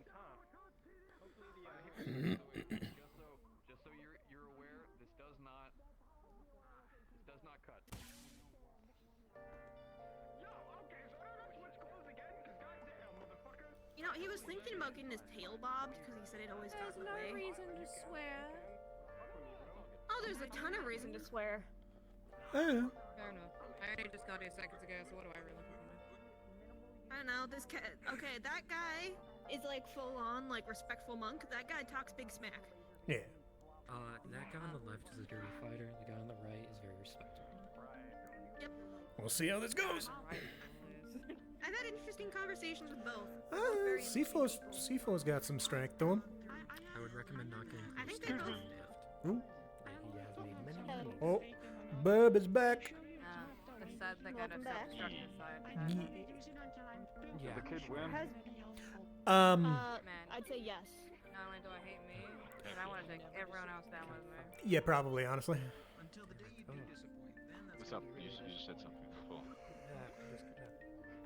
No, he was thinking about getting his tail bobbed because he said it always got in the way. There's no reason to swear. Oh, there's a ton of reason to swear. Oh. Fair enough. I only just got here seconds ago, so what do I really know? I don't know, this cat. Okay, that guy is like full on, like respectful monk. That guy talks big smack. Yeah. That guy on the left is a dirty fighter. The guy on the right is very respectable. Yep. We'll see how this goes. I've had interesting conversations with both. C4's got some strength to him. I would recommend not getting I think close they to both. him. Ooh. He has made many Oh, Bub is back. The side that got a self-destructive side. Yeah. The kid win. I'd say yes. Not only do I hate me, but I want to take everyone else down with me. Yeah, probably, honestly. What's up? You said something before.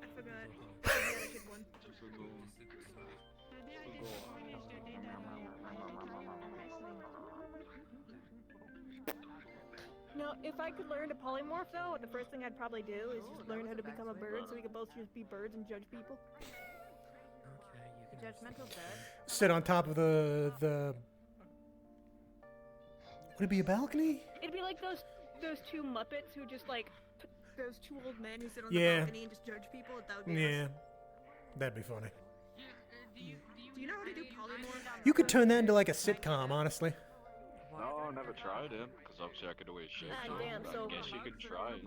I forgot. The other kid won. No, if I could learn to polymorph though, the first thing I'd probably do is just learn how to become a bird so we could both just be birds and judge people. Judgmental bird. Sit on top of the. Would it be a balcony? It'd be like those two Muppets who just like those two old men who sit on Yeah. the balcony and just judge people. That would be Yeah, us. that'd be funny. Do you know how to do polymorph? You could turn that into like a sitcom, honestly. No, I never tried it, because obviously I could always shake Ah, it, damn, but so- I guess you could try it.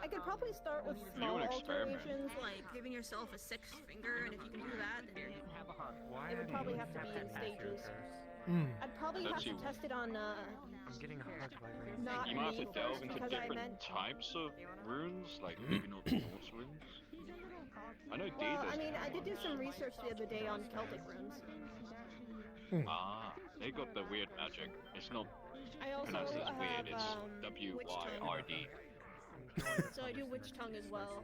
I could probably start with Do small an experiment. alterations, like giving yourself a sixth finger, and if you can do that, then it would probably have to be in stages. I'd probably have to test it on, I'm getting a hug by not You might have me to delve first, into because I different meant... types of runes, like maybe not the Norse runes. I know D Well, does. I mean, I did do some research the other day on Celtic runes. Ah, they got the weird magic. It's not I also pronounced as weird, have, it's W-Y-R-D. So I do witch tongue as well.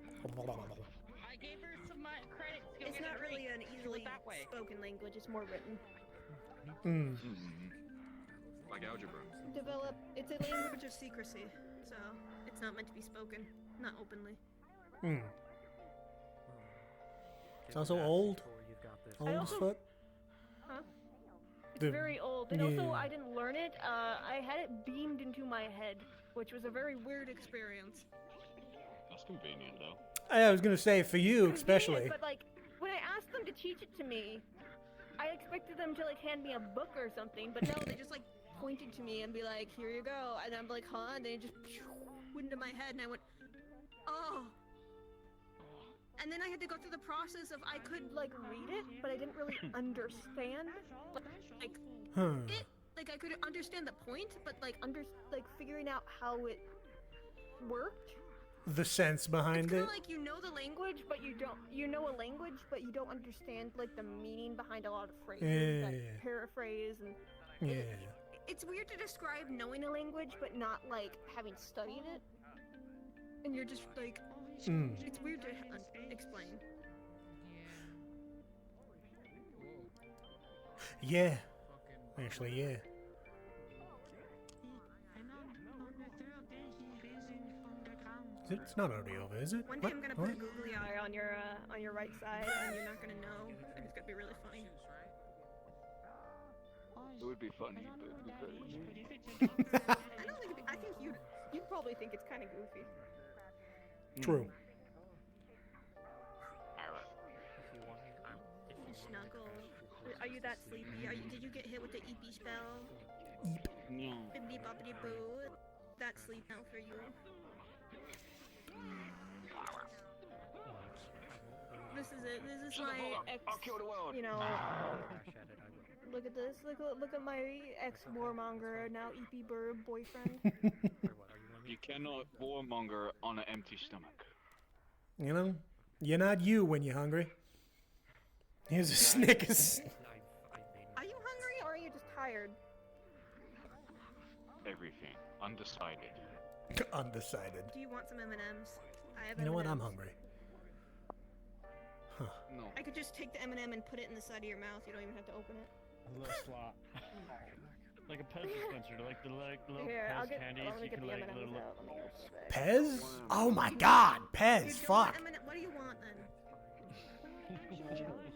I gave her some credit to go It's get not a really drink. an She easily went that way. spoken language, it's more written. Like algebra. It's a language of secrecy, so it's not meant to be spoken, not openly. It's also old. Old as also- fuck. Huh? It's The- very old, and also yeah. I didn't learn it. I had it beamed into my head, which was a very weird experience. That's convenient though. I was gonna say for you especially. But like, when I asked them to teach it to me, I expected them to like hand me a book or something, but no, they just like pointed to me and be like, "Here you go," and I'm like, "Huh?" And they just went into my head, and I went, "Oh." And then I had to go through the process of I could like read it, but I didn't really understand. Like, like I could understand the point, but like figuring out how it worked. The sense behind It's it. kind of like you know the language, but you don't. You know a language, but you don't understand like the meaning behind a lot of phrases that Yeah. paraphrase and. Yeah. It's weird to describe knowing a language, but not like having studied it. And you're just like, it's weird to explain. Yeah. Actually, yeah. It's not already over, is it? One day What? I'm gonna What? put a googly eye on your right side, and you're not gonna know, and it's gonna be really funny. It would be funny, but it'd be very I don't think it'd be, I think you'd probably think it's kind of goofy. True. Snuggle. Are you that sleepy? Did you get hit with the EP spell? No. Bibbidi boppity boo. That's sleep now for you. This is it. This is my ex. You know. Look at this. Look at my ex warmonger, now EP Burb boyfriend. You cannot warmonger on an empty stomach. You know, you're not you when you're hungry. Here's a Snickers. Are you hungry or are you just tired? Everything. Undecided. Undecided. Do you want some M&Ms? I have You know what? I'm M&Ms. hungry. Huh. No. I could just take the M&M and put it in the side of your mouth. You don't even have to open it. A little slot. Like a Pez dispenser, like the little Here, Pez I'll get. candies Let me you get can the like M&Ms little. out. Let me go to the bag. Pez? Oh my God, Pez! You don't Fuck. want M&M What do you want then?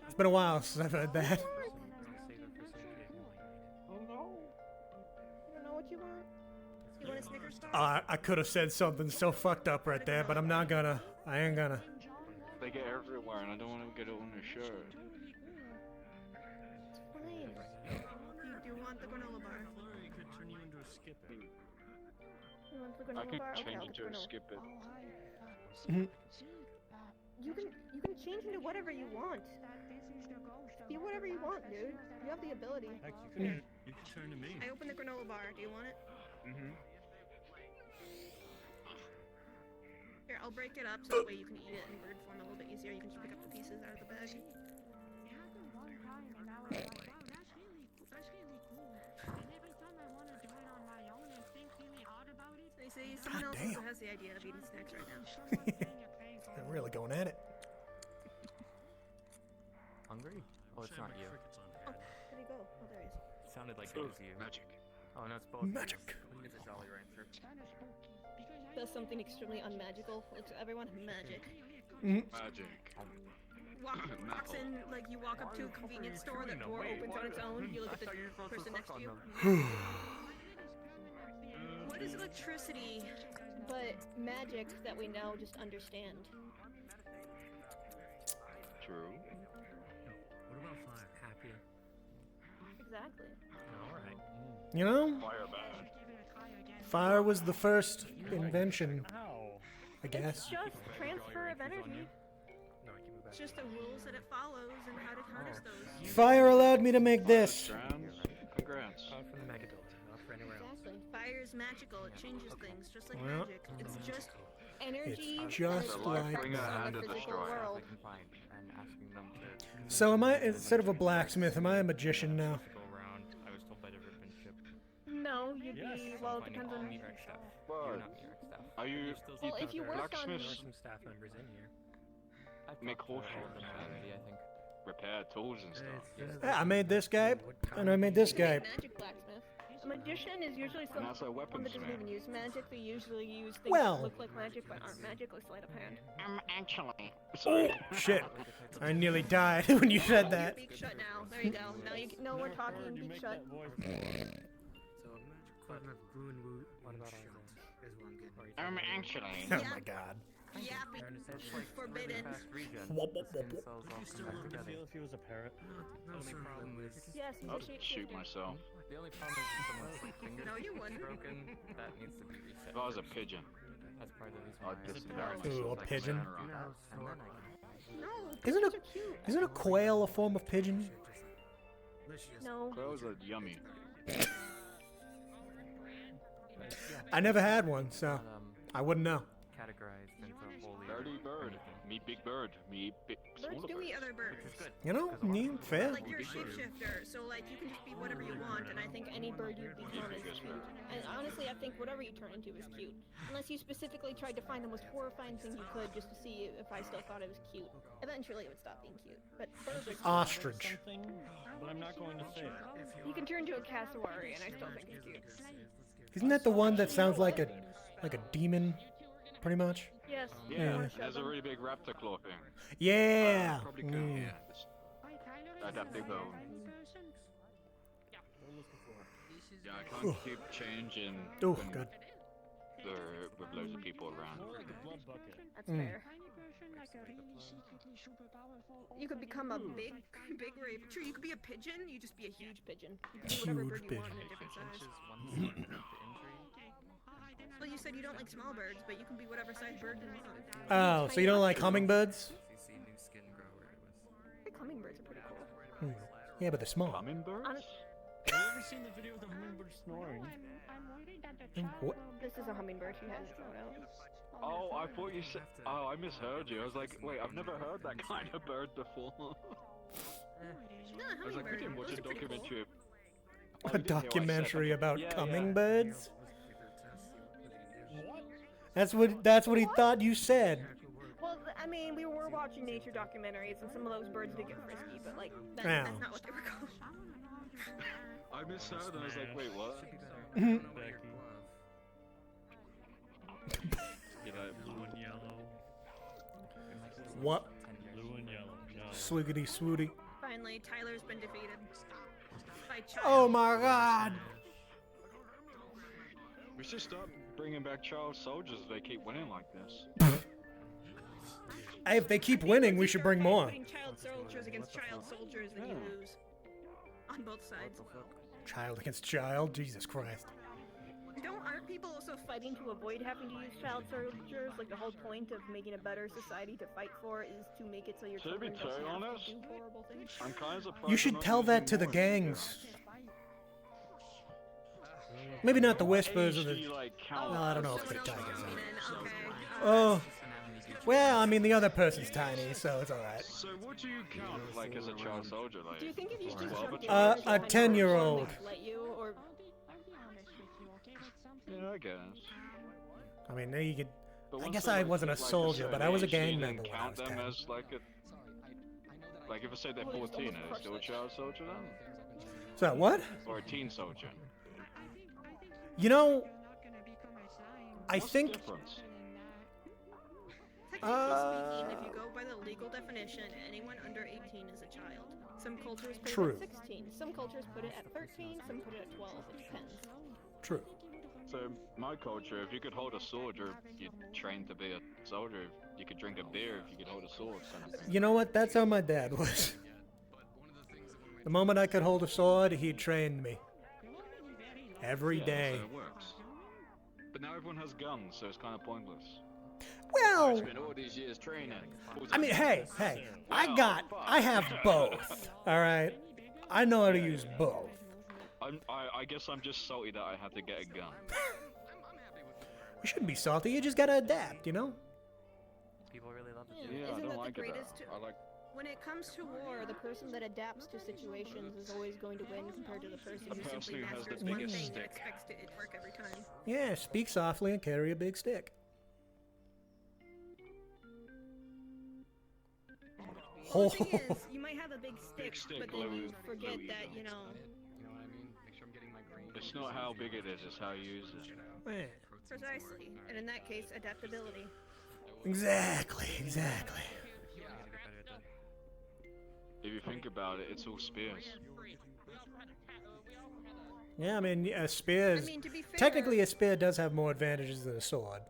It's been a while since I've heard that. You don't know what you want? You want a Snickers bar? I could have said something so fucked up right there, but I'm not gonna. I ain't gonna. They get everywhere, and I don't want to get it on their shirt. It's fine. You do want the granola bar? Flurry could turn you into a skip it. You want the I granola could bar? Okay, change I'll it get to the a granola. skip it. You can change into whatever you want. Be whatever you want, dude. You have the ability. Heck, you could turn to me. I opened the granola bar. Do you want it? Mm-hmm. Here, I'll break it up so that way you can eat it in bird form a little bit easier. You can just pick up the pieces out of the bag. You see, someone else also has the idea of eating snacks right now. They're really going at it. Hungry? Oh, it's not you. Oh, where'd he go? Oh, there he is. Sounded like it was you. Magic. Oh, no, it's both. Magic. It's a Jolly Rancher. Does something extremely unmagical. Looks at everyone. Magic. Magic. Walks in, like you walk up to a convenience store, that door opens on its own, you look at the person next to you. What is electricity but magic that we now just understand? True. What about fire? Happy. Exactly. Alright. You know, Fire bad. fire was the first invention. I guess. It's just transfer of energy. It's just the rules that it follows and how to harness those. Fire allowed me to make this. Congrats. From the megadol, not for anywhere else. Exactly. Fire is magical. It changes things, just like Well, magic. It's just energy. It's just and like effects that. on the physical world. And asking them to. So am I, instead of a blacksmith, am I a magician now? Go around. I was told by the ribbon ship. No, you'd be. Well, it Finding depends all on. meat staff. What? You're not meat staff. Are you Well, if you worked on. There are blacksmiths? some staff members in here. Make All horseshoes of them already, I think. repair tools and stuff. Yeah, I made this guy, and I made this guy. Magic blacksmith. A magician is usually And that's a someone that doesn't weaponsmith. even use magic. They usually use things Well- that look like magic but aren't magic, like sleight of hand. Actually. Oh, shit. I nearly died when you said that. Beak shut now. There you go. Now you know we're talking. Beak shut. So, a magic weapon of brew and woo. What about is one good? Actually. Oh my God. Yapping. Forbidden. Whoop, whoop, whoop, whoop. How would you feel if he was a parrot? The only problem is. Yes, he's I'll a shapeshifter. shoot myself. The only problem is if someone's like, finger No, you wouldn't. broken, that needs to be reset. If I was a pigeon, That's part of the reason I'd why disinherit Ooh, a myself like pigeon. Santa. And then I can. No, Isn't pigeons are cute. Isn't a quail a form of pigeon? No. Quails are yummy. I never had one, so I wouldn't know. Categorized into holy. Birdie bird. Me big bird. Me big Birds smaller do bird. eat other birds. You know, fair. Like you're a shapeshifter, so like you can just be whatever you want, and I think any bird you become is cute. And honestly, I think whatever you turn into is cute, unless you specifically tried to find the most horrifying thing you could just to see if I still thought it was cute. Eventually, it would stop being cute. But birds are cute. Ostrich. Something, but I'm not going to say it. You can turn into a cassowary, and I still think it's cute. Isn't that the one that sounds like a demon, pretty much? Yes. Yeah, Yeah. there's a really big raptor claw thing. Yeah. Probably could, Mm. yeah. That big bone. Yeah, I can't keep changing Oh, when God. with loads of people around. That's Mm. fair. You could become a big rape. True, you could be a pigeon. You just be a huge pigeon. You can be whatever Huge bird you want in a pigeon. different size. Well, you said you don't like small birds, but you can be whatever size bird you want. Oh, so you don't like hummingbirds? You see new skin grow where it was. I think hummingbirds are pretty cool. Hmm. Yeah, but they're small. Hummingbirds? Have you ever seen the video of the hummingbird snoring? What? This is a hummingbird. She hadn't thrown out. Oh, I thought you said. Oh, I misheard you. I was like, wait, I've never heard that kind of bird before. No, I was like, we hummingbird. didn't watch Those a are pretty cool. documentary. Oh, A we didn't hear what I said. documentary about Yeah, hummingbirds? What? That's what he thought you said. Well, I I mean, we were watching nature documentaries, and some of those birds did get frisky, but like, Yeah. that's not what they were called. I misheard and I was like, wait, what? Mhm. You know, Blue and yellow. What? Blue and yellow. No. Swiggity swooty. Finally, Tyler's been defeated. By Child. Oh my god! we should stop bringing back child soldiers if they keep winning like this. Hey, if they keep winning, we should bring more. Putting child soldiers against child soldiers, then you lose. On both sides. Child against child? Jesus Christ. Aren't people also fighting to avoid having to use child soldiers? Like, the whole point of making a better society to fight for is to make it so your To be children don't totally have honest, to do horrible things. I'm kind of surprised. You should they're not tell that using to the more gangs. Maybe not the whispers or the... HD, like, count. Well, I don't know if they're tigers. Oh. Well, I mean, the other person's tiny, so it's alright. So what do you count, like, as a child soldier? Like, Do you think if you just jumped in A 10-year-old. let you, or... Yeah, I guess. I mean, you could... But I once guess they, I like, wasn't a hit, like, soldier, certain but I was a age, do you gang then member when I count was them 10. as, like, a... Like, if I say they're 14, are they still a child soldier then? So, what? Or a teen soldier? You know... I What's think... the difference? Technically speaking, if you go by the legal definition, anyone under 18 is a child. Some cultures put True. it at 16, some cultures put it at 13, some put it at 12, it depends. True. So, my culture, if you could hold a sword, you'd train to be a soldier. You could drink a beer if you could hold a sword. Kind of thing. You know what? That's how my dad was. The moment I could hold a sword, he trained me. Every day. So it works. But now everyone has guns, so it's kind of pointless. Well... I spent all these years training. I mean, hey, I have both. Alright? I know how to use both. I guess I'm just salty that I had to get a gun. You shouldn't be salty, you just gotta adapt, you know? People really love it. Yeah, I Isn't don't that like the it. greatest I like... When it comes to war, the person that adapts to situations is always going to win compared to the person who person simply who has the masters one biggest thing stick. and expects it to work every time. Yeah, speak softly and carry a big stick. Well, the thing is, you might have a big stick, stick, but then you low- forget low that, you know... It's not how big it is, it's how you use it. Yeah. Precisely. And in that case, adaptability. Exactly, exactly. If you think about it, it's all spears. Yeah, I mean, a spear is... I mean, to be fair- Technically, a spear does have more advantages than a sword.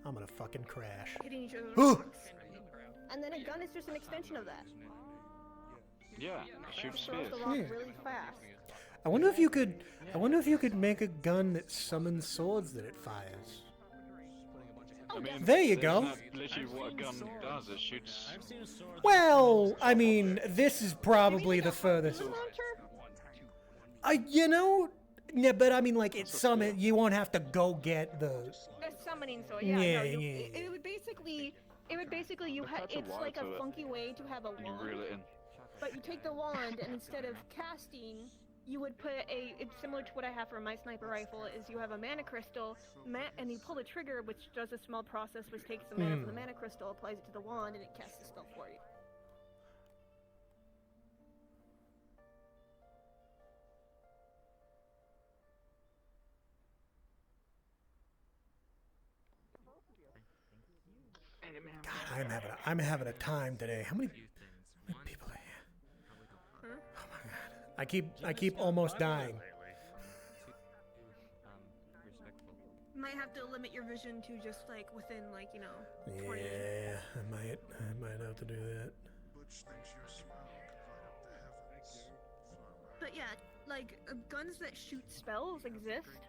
I'm gonna fucking crash. Hitting each other with Ooh! rocks. And then a gun is just an extension of that. Yeah, shoot It throws spears. the rock Yeah. really fast. I wonder if you could... I wonder if you could make a gun that summons swords that it fires. I mean, There you isn't go. that literally what a gun does, it shoots... Well, I mean, this is probably the furthest... You know... Yeah, but I mean, like, it's summon... You won't have to go get the... A summoning sword, yeah. Yeah, no, you, yeah. It would basically... It would basically... You Attach a it's wire like to a it. funky way to have a And you wand. reel it in. But you take the wand, and instead of casting, you would put a... It's similar to what I have for my sniper rifle, is you have a mana crystal, and you pull the trigger, which does a small process, which takes the mana from the mana crystal, applies it to the wand, and it casts the spell for you. God, I'm having a time today. How many people are here? Oh my god. I keep almost dying. You might have to limit your vision to just, like, within, like, you know, 20. Yeah, I might have to do that. But yeah, like, guns that shoot spells exist.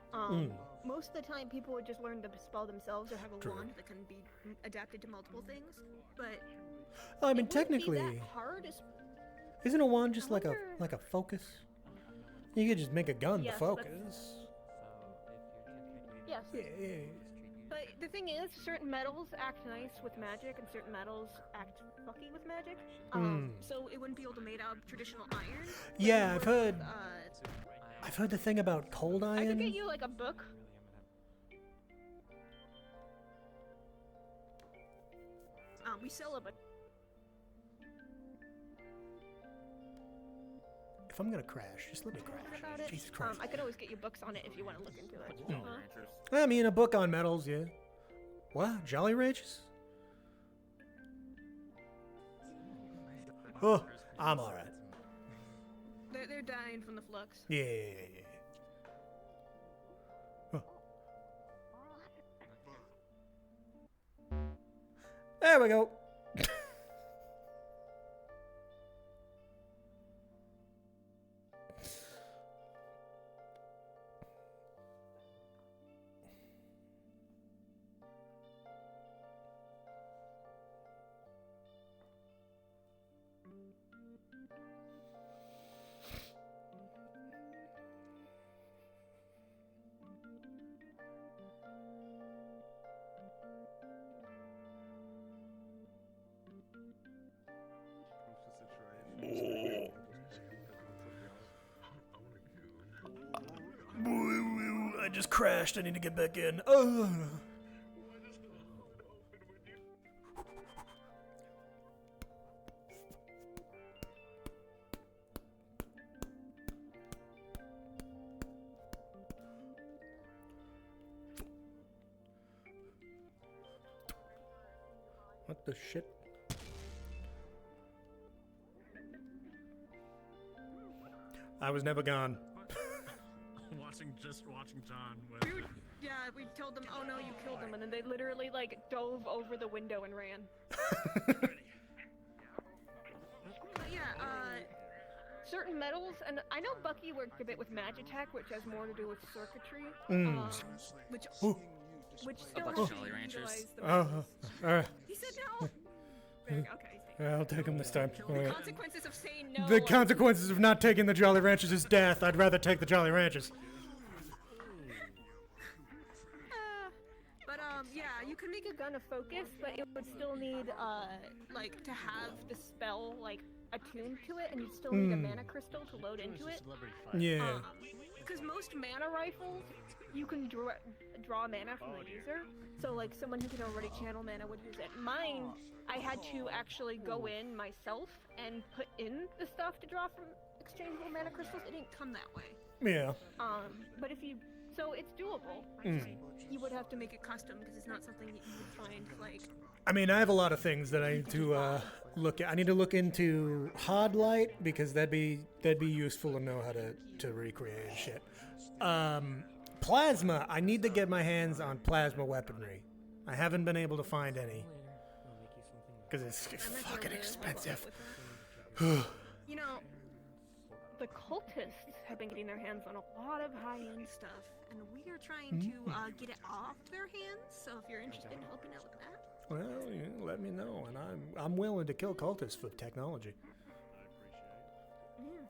Most of the time, people would just learn the spell themselves or have a True. wand that can be adapted to multiple things. But I mean, it wouldn't be technically, that hard. isn't a wand just like a focus? You could just make a gun Yes, to but- focus. Yes. Yeah. But the thing is, certain metals act nice with magic, and certain metals act fucky with magic. So it wouldn't be able to made out of traditional iron. but Yeah, you I've would, heard. I've heard the thing about cold I could get iron. you like a book. We sell a but If I'm gonna crash, just let me crash. about it. Jesus Christ. I could always get you books on it if you want to look into it. I mean, a book on metals, yeah. What? Jolly Ranchers? Oh, I'm alright. They're dying from the flux. Yeah. Huh. There we go. I just crashed. I need to get back in. Oh. What the shit? I was never gone. watching John. We told them, oh no, you killed him, and then they literally like dove over the window and ran. Certain metals, and I know Bucky worked a bit with Magitech, which has more to do with circuitry, which still has to utilize the metals. He said no. Okay. I'll take him this time. The consequences of saying no. The consequences of not taking the Jolly Ranchers is death. I'd rather take the Jolly Ranchers. Yeah, you can make a gun of focus, but it would still need like to have the spell like attuned to it, and you'd still need a mana crystal to load into it. Yeah. Because most mana rifles, you can draw mana from the user. So like someone who can already channel mana would use it. Mine, I had to actually go in myself and put in the stuff to draw from exchangeable mana crystals. It didn't come that way. Yeah. But if you, so it's doable. You would have to make it custom because it's not something that you would find like. I mean, I have a lot of things that I need to look at. I need to look into hard light because that'd be useful to know how to recreate and shit. Plasma. I need to get my hands on plasma weaponry. I haven't been able to find any because it's fucking expensive. You know, the cultists have been getting their hands on a lot of high-end stuff, and we are trying to get it off their hands. So if you're interested in helping out with that. Well, yeah, let me know, and I'm willing to kill cultists for technology. Yeah.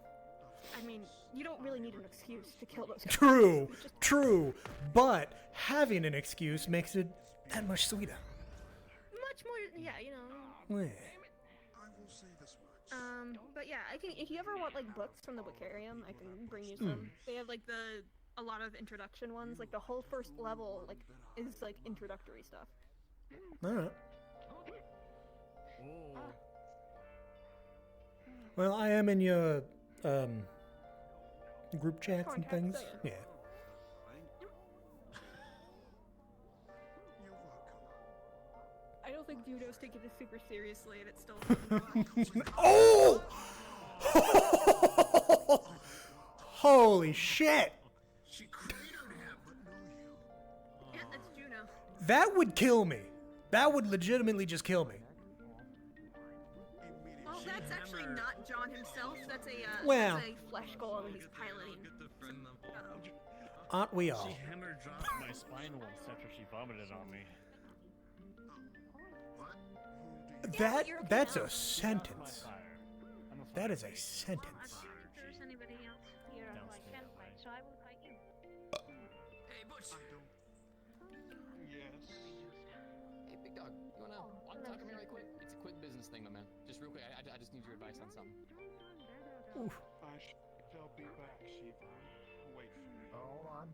I mean, you don't really need an excuse to kill those guys. True, but having an excuse makes it that much sweeter. Much more, yeah, you know. Yeah. But yeah, I can. If you ever want like books from the Bookarium, I can bring you some. They have like a lot of introduction ones. Like the whole first level, like is like introductory stuff. All right. Well, I am in your group chats and things. Yeah. I don't think Judo's taking this super seriously, and it's still. Oh! Holy shit! Yeah, that's Juno. That would kill me. That would legitimately just kill me. Well, that's actually not John himself. That's a Well. that's a flesh golem he's piloting. Aren't we all? She hammer dropped my spine once after she vomited on me. That's a sentence. That is a sentence. There's anybody else here who I can fight, so I will fight you. Hey, Butch. Yes. Hey, big dog. You wanna talk to me right quick? It's a quick business thing, my man. Just real quick. I just need your advice on something. Oof. I shall be back, Shiva. Wait for me.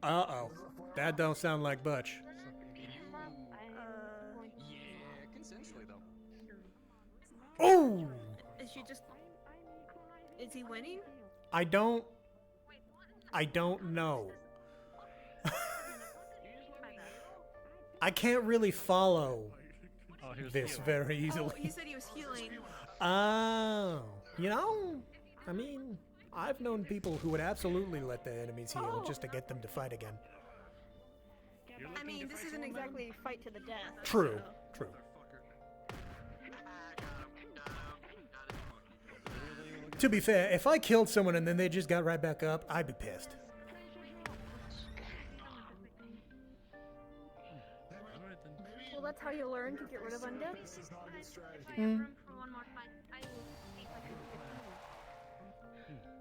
Uh-oh. That don't sound like Butch. Yeah, consensually though. Oh! Is she just? Is he winning? I don't know. I can't really follow this very easily. Oh, he said he was healing. Oh, you know, I mean, I've known people who would absolutely let their enemies heal just to get them to fight again. I mean, this isn't exactly fight to the death. True, true. To be fair, if I killed someone and then they just got right back up, I'd be pissed. Well, that's how you learn to get rid of undead.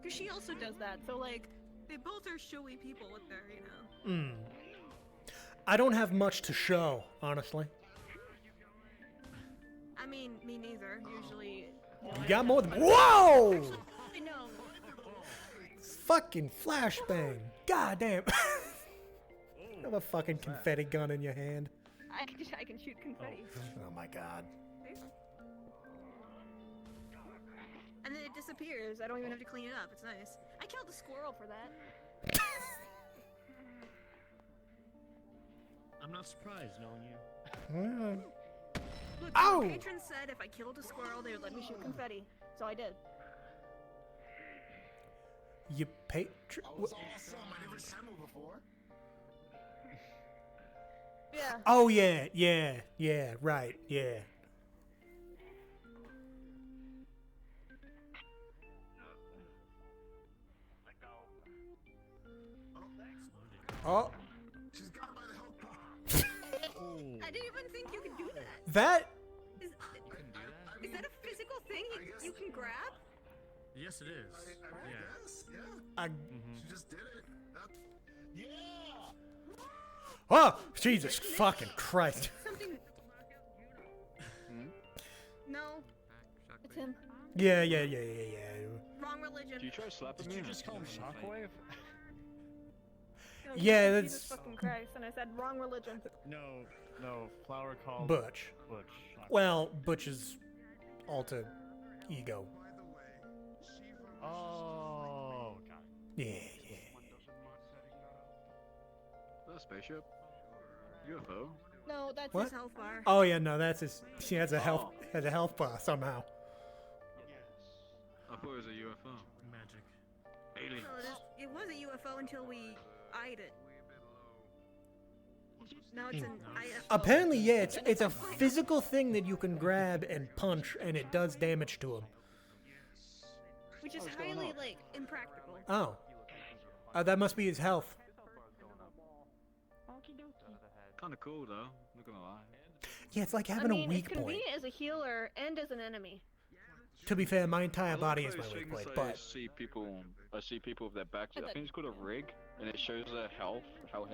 Because she also does that, so like, they both are showy people with their, you know. I don't have much to show, honestly. I mean, me neither. Usually. You got more than. Whoa! Actually, no. Fucking flashbang. God damn. You have a fucking confetti gun in your hand. I can shoot confetti. Oh my god. And then it disappears. I don't even have to clean it up. It's nice. I killed a squirrel for that. I'm not surprised knowing you. Look, Ow! the patron said if I killed a squirrel, they would let me shoot confetti. So I did. You pay. Awesome. I never seen him before. Yeah. Oh yeah, right, yeah. Oh. She's got by the health bar. I didn't even think you could do that. That. Is that a physical thing you can grab? Yes, it is. Yes, yeah. She just did it. Yeah. Oh, Jesus fucking Christ. Something. No. It's him. Yeah. Wrong religion. Do you try slapping me? Did you just call him Shockwave? No, Yeah, said that's- Jesus fucking Christ, and I said wrong religion. No, Flower called Butch. Well, Butch's alter ego. Oh, got it. Yeah. Is that a spaceship? UFO? No, that's What? his health bar. Oh yeah, no, that's his. She has a health bar somehow. I thought it was a UFO. Magic. Aliens. No, it was a UFO until we eyed it. Now it's an IFO. Apparently, yeah, it's a physical thing that you can grab and punch, and it does damage to him. Which is highly, like, impractical. Oh. That must be his health. Kinda cool though, not gonna lie. Yeah, it's like I having mean, a weak it's point. convenient as a healer and as an enemy. To be fair, my entire I body love is my those weak things point, I but see people with their backs. I think it's called a rig, and it shows their health, how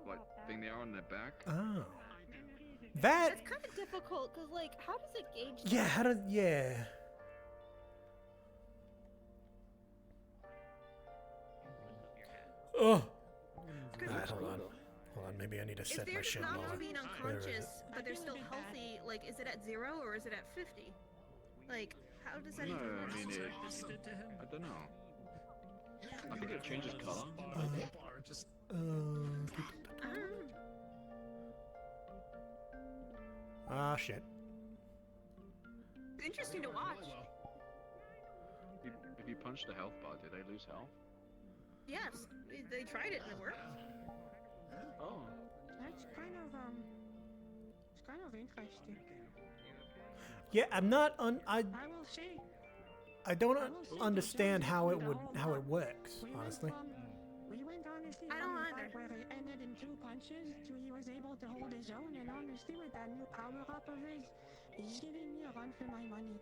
like thing they are on their back. oh, that That's kind of difficult, because, like, how does it gauge yeah, that? how does yeah. Oh. Alright, hold on. Maybe I need to If set they're my just shit not lower. being Where is unconscious, it? but they're still healthy, like, is it at 0 or is it at 50? Like, how does that No, even work? I mean I don't know. I think it changes color. Ah, shit. It's interesting to watch. If you punch the health bar, do they lose health? Yes, they tried it and it worked. Oh. That's it's kind of interesting. Yeah, I'm not I will say. I don't understand how it works, honestly. We went honestly I don't from a either. fight where he ended in 2 punches to he was able to hold his own, and honestly with that new power up of his, he's giving me a run for my money.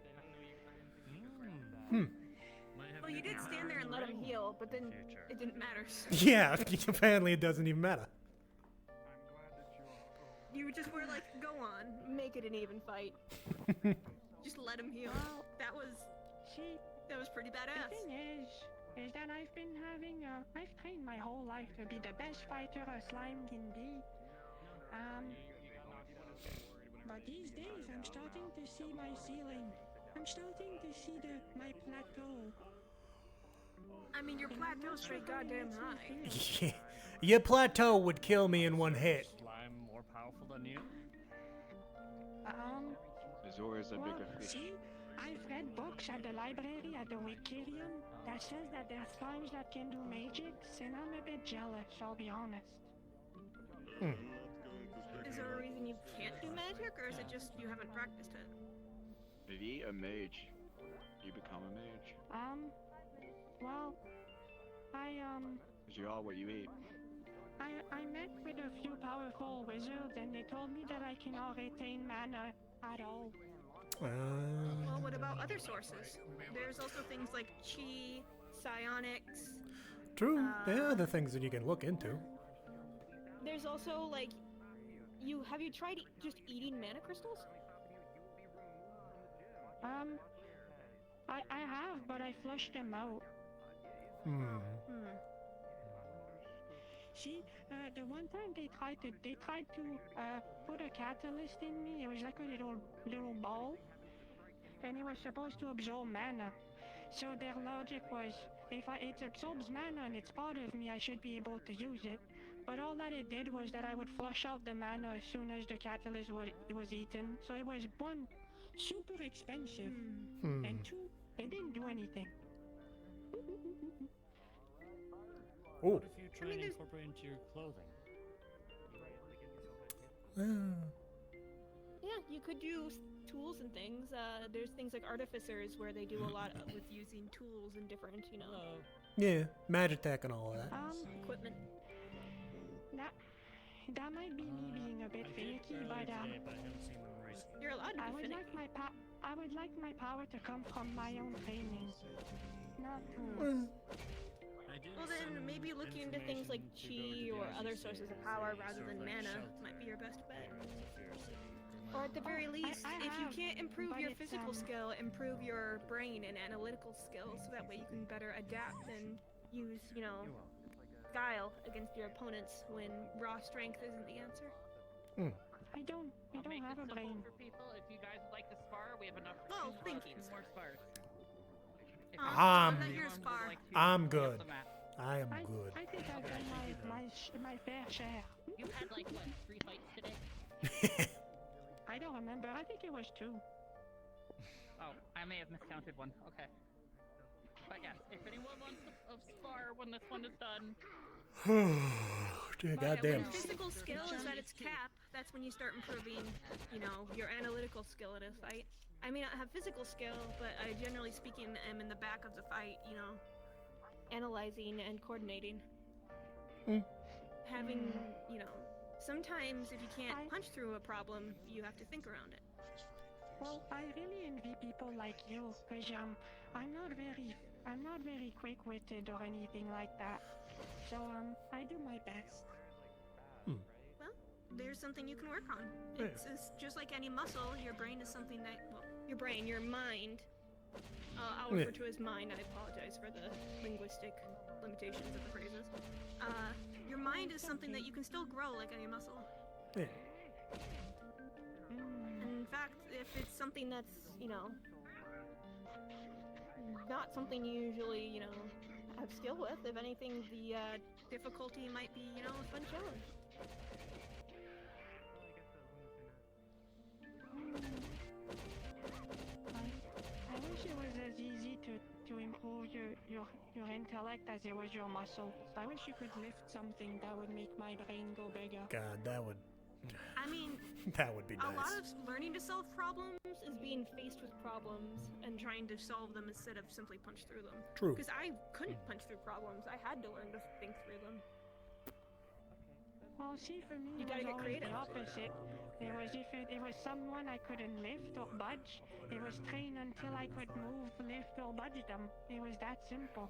Well, you did stand there and let him heal, but then it didn't matter. Yeah, apparently it doesn't even matter. You just were like, go on, make it an even fight. Just let him heal. That was pretty badass. The thing is that I've been having I've trained my whole life to be the best fighter a slime can be. But these days I'm starting to see my ceiling. I'm starting to see my plateau. I mean, your plateau's straight goddamn high. Your plateau would kill me in one hit. Slime more powerful than you? There's always a bigger fish. See, I've read books at the library at the Wikirium that says that there's slimes that can do magics, and I'm a bit jealous, I'll be honest. Is there a reason you can't do magic, or is it just you haven't practiced it? If you eat a mage, you become a mage. Well, Because you are what you eat. I met with a few powerful wizards, and they told me that I cannot retain mana at all. Well, what about other sources? There's also things like chi, psionics. True. There are other things that you can look into. There's also like, have you tried just eating mana crystals? I have, but I flushed them out. See, the one time they tried to put a catalyst in me. It was like a little ball, and it was supposed to absorb mana. So their logic was, if it absorbs mana and it's part of me, I should be able to use it. But all that it did was that I would flush out the mana as soon as the catalyst was eaten. So it was one, super expensive, and two, it didn't do anything. What if you try and incorporate into your clothing? Yeah, you could do tools and things. There's things like artificers where they do a lot with using tools and different, Yeah, magic tech and all of that. Equipment. That might be me being a bit finicky, but you're allowed to be I would finicky. like my power to come from my own training, not Well then, maybe looking into things like chi or other sources of power rather than mana might be your best bet. Or at the very least, if you can't improve your physical skill, improve your brain and analytical skills so that way you can better adapt and use, guile against your opponents when raw strength isn't the answer. I don't have a brain. For people, if you guys would like to spar, we have enough. Oh, thank you. More spars. I'm good. I am good. I think I've done my fair share. You had like what, 3 fights today? I don't remember. I think it was 2. Oh, I may have miscounted one. Okay. But yes, if anyone wants a spar when this one is done. Dear When goddamn. physical skill is at its cap, that's when you start improving, your analytical skill in a fight. I may not have physical skill, but I generally speaking am in the back of the fight, analyzing and coordinating. Having, sometimes if you can't punch through a problem, you have to think around it. Well, I really envy people like you, because I'm not very quick-witted or anything like that. So I do my best. Well, there's something you can work on. It's just like any muscle. Your brain is something that, your mind. I'll refer to as mind. I apologize for the linguistic limitations of the phrases. Your mind is something that you can still grow like any muscle. Yeah. And in fact, if it's something that's, not something you usually, have skill with, if anything, the difficulty might be, a fun challenge. I wish it was as easy to improve your intellect as it was your muscle. I wish you could lift something that would make my brain go bigger. God, that would. I mean, That would be a lot nice. of learning to solve problems is being faced with problems and trying to solve them instead of simply punch through them. True. Because I couldn't punch through problems. I had to learn to think through them. Well, see, for me, You it gotta was get always creative. the opposite. It was if it was someone I couldn't lift or budge, it was train until I could move, lift, or budge them. It was that simple.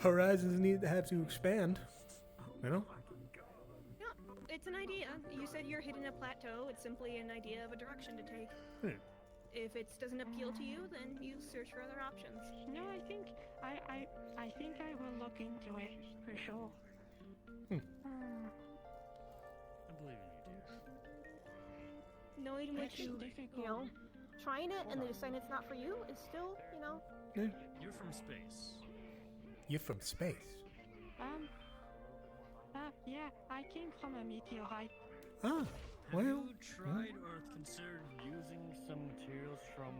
Horizons need to have to expand. Yeah, it's an idea. You said you're hitting a plateau. It's simply an idea of a direction to take. If it doesn't appeal to you, then you search for other options. No, I think I will look into it for sure. I believe in you, dear. knowing what you know, trying it and then deciding it's not for you is still, you know. Yeah. You're from space. You're from space. Yeah, I came from a meteorite. Ah, Have well. you tried or considered using some materials from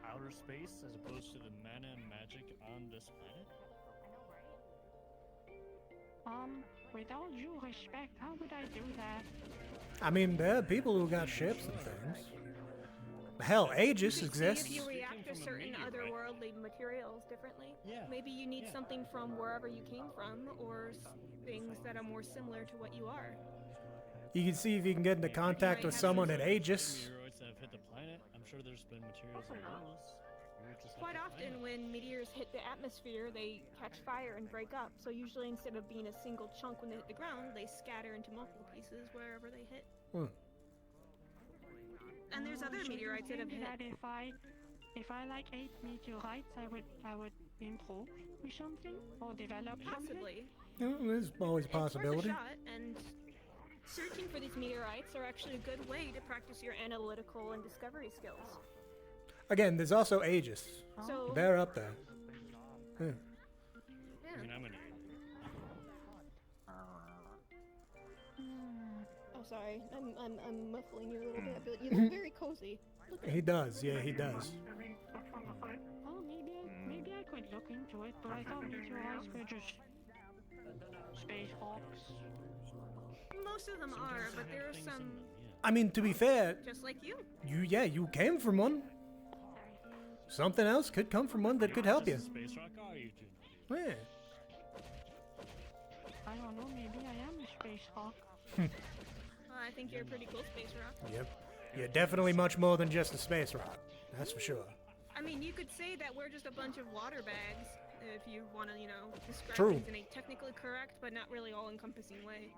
outer space as opposed to the mana and magic on this planet? With all due respect, how would I do that? I mean, there are people who got ships and things. Hell, Aegis You could exists. see if you react to certain otherworldly materials differently. Maybe you need something from wherever you came from, or things that are more similar to what you are. You can see if you can get into contact with someone at Aegis. Meteoroids that have hit the planet. I'm sure there's been materials in those. Quite often, when meteors hit the atmosphere, they catch fire and break up. So usually, instead of being a single chunk when they hit the ground, they scatter into multiple pieces wherever they hit. And there's other So you meteorites that have think hit. that if I like 8 meteorites, I would improve with something or develop Possibly. Yeah, there's always a It's worth possibility. a shot, and searching for these meteorites are actually a good way to practice your analytical and discovery skills. Again, there's also Aegis. So They're up there. Yeah. I mean, I'm an Oh, sorry. I'm muffling you a little bit, but you look very cozy. Look at He does, yeah, he does. Oh, maybe I could look into it, but I thought meteorites were just space hawks. Most of them are, but there are some I mean, to be fair, just like you. you came from one. Something else could come from one that could help you. space rock, are you two? Yeah. I don't know, maybe I am a space hawk. Well, I think you're a pretty cool space rock. Yep. You're definitely much more than just a space rock. That's for sure. I mean, you could say that we're just a bunch of water bags, if you want to, you know, describe True. things in a technically correct but not really all-encompassing way.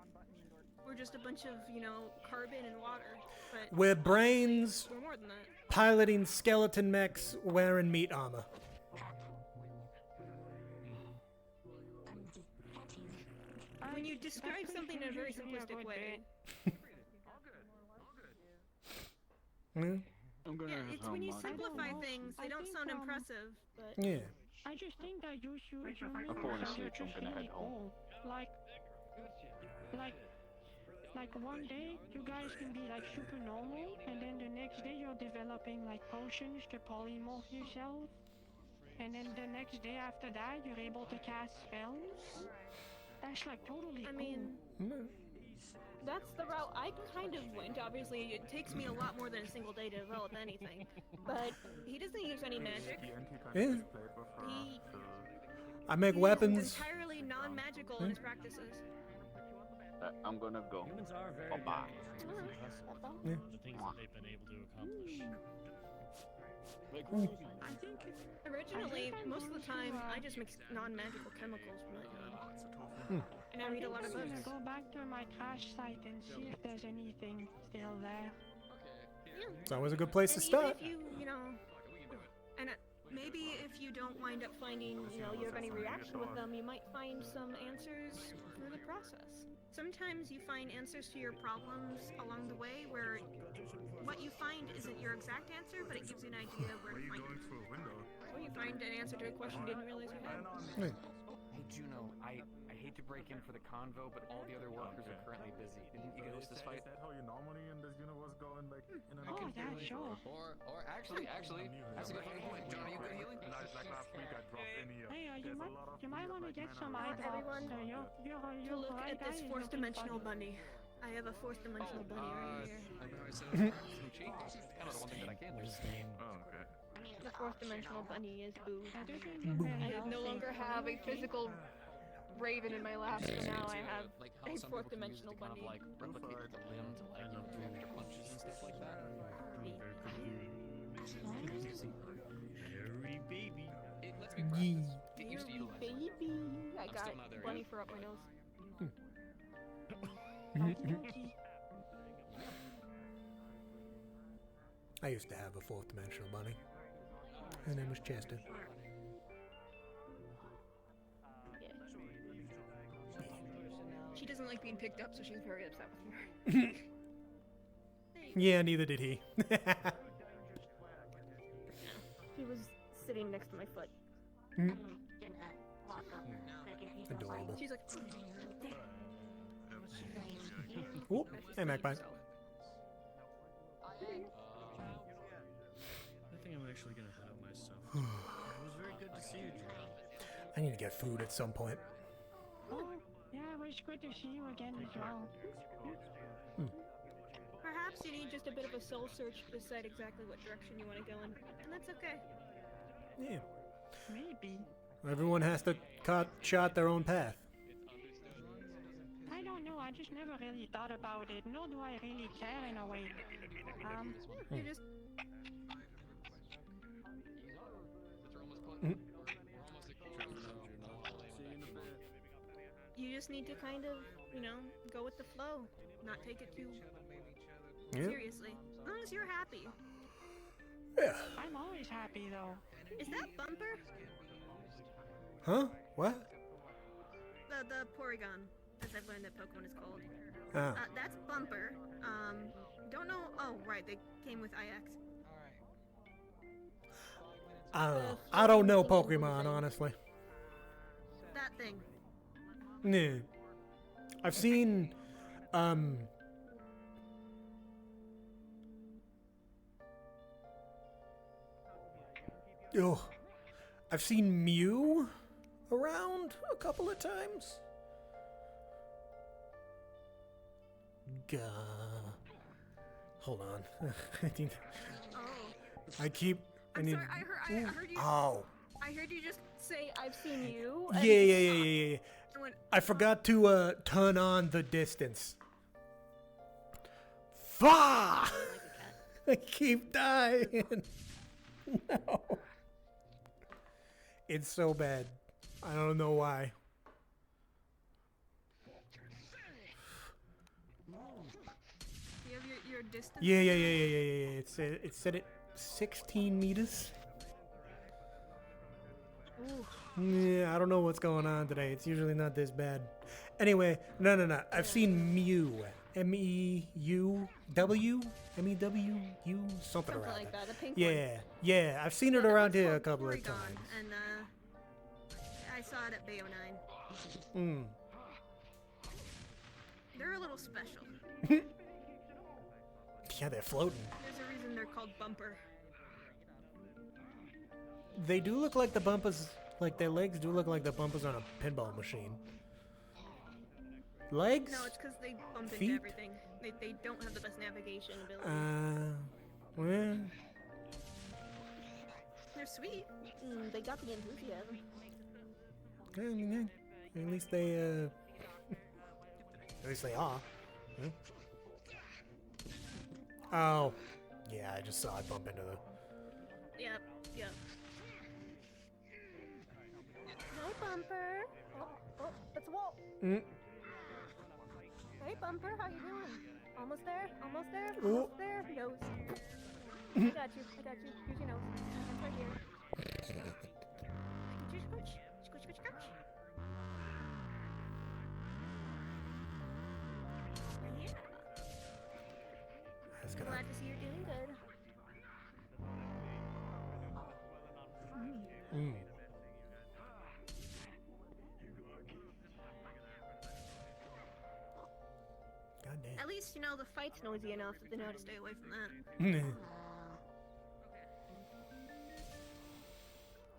We're just a bunch of, you know, carbon and water. But We're brains we're more than that. piloting skeleton mechs wearing meat armor. When you describe something in a very simplistic way, Yeah. I'm gonna yeah, it's when you simplify things, they don't sound impressive, but Yeah. I just think that you make I'm falling asleep, yourself I'm gonna head home. cool. Like one day you guys can be like super normal, and then the next day you're developing like potions to polymorph yourself, and then the next day after that you're able to cast spells. That's like totally I mean, that's the route I kind of went. Obviously, it takes me a lot more than a single day to develop anything. But he doesn't use any magic. Yeah. He I make is weapons. entirely non-magical in his practices. I'm gonna go. Humans are very Bye-bye. It's impressive. Yeah. The things that they've been able to accomplish. Like, I think Originally, most of the time, I just mix non-magical chemicals for my job. And I read a lot of I'm books. gonna go back to my crash site and see if there's anything still there. It's always a good place to And start. even if you know, and maybe if you don't wind up finding, you know, you have any reaction with them, you might find some answers through the process. Sometimes you find answers to your problems along the way where what you find isn't your exact answer, but it gives you an idea of where to find it. Or you find an answer to a question you didn't realize you had. Hey Juno, I hate to break in for the convo, but all the other workers are currently busy. Didn't you host this fight? Is that how you normally in this universe going, like, in an Oh, yeah, sure. Or actually, that's a good point. John, are you good at healing? Like last week I dropped in here. Hey, There's a lot of you might want to get some eye drops. everyone You're to look right, at this guys, fourth looking dimensional funny. bunny. I have a fourth dimensional bunny right here. I know I said it. Smoochie. Kind of the one thing that I can't do. Oh, okay. The fourth dimensional bunny is Boo. Boo. I no longer have a physical raven in my lap, so now I have Like how a some fourth people can use it dimensional to kind of bunny. like replicate the limb to like, you know, do extra punches and stuff like that. Hairy baby. It lets me practice. Get used to Hairy utilizing it. baby. I I'm got still not there bunny yet. for up my nose. I used to have a fourth dimensional bunny. His name was Chester. She doesn't like being picked up, so she's very upset with me. There you Yeah, neither did he. He was sitting next to my foot. Mm. Adorable. She's like, Ooh, hey, Magpie. I think I'm actually gonna head out myself. It was very good to see you, Drew. I need to get food at some point. Oh, yeah, it was good to see you again as well. perhaps you need just a bit of a soul search to decide exactly what direction you want to go in, and that's okay. Yeah. Maybe. Everyone has to chart their own path. I don't know, I just never really thought about it, nor do I really care in a way. You just... You just need to kind of, you know, go with the flow, not take it too seriously. As long as you're happy. Yeah. I'm always happy though. Is that Bumper? Huh? What? The Porygon, as I've learned that Pokemon is called. Oh. That's Bumper. Don't know. Oh, right, they came with IX. I don't know. I don't know Pokemon, honestly. That thing. Yeah. I've seen, I've seen Mew around a couple of times. Hold on. I keep. I'm sorry, I heard you. Oh. I heard you just say, "I've seen you." Yeah. I forgot to turn on the distance. Fuck! I keep dying. No. It's so bad. I don't know why. You have your distance? Yeah. It said it 16 meters. Ooh. Yeah, I don't know what's going on today. It's usually not this bad. Anyway, no. I've seen Mew. M-E-U-W? M-E-W-U? Something around like that. The pink Yeah. I've seen it around here a couple of Porygon, times. and I saw it at Bayo 9. Mm. They're a little special. Yeah, they're floating. There's a reason they're called Bumper. They do look like the bumpers, like their legs do look like the bumpers on a pinball machine. Legs? No, it's because they bump Feet? into everything. They don't have the best navigation ability. Well. They're sweet. They got the enthusiasm. I mean, at least they, at least they are. Huh? Oh. Yeah, I just saw it bump into the... Yep. Hi, Bumper. Oh, it's a wall. Hey, Bumper, how you doing? Almost there? Almost there? Nose. I got you. Here's your nose. That's right here. Scooch. Yeah. That's gonna... Glad to see you're doing good. Goddamn. At least, you know, the fight's noisy enough that they know how to stay away from that.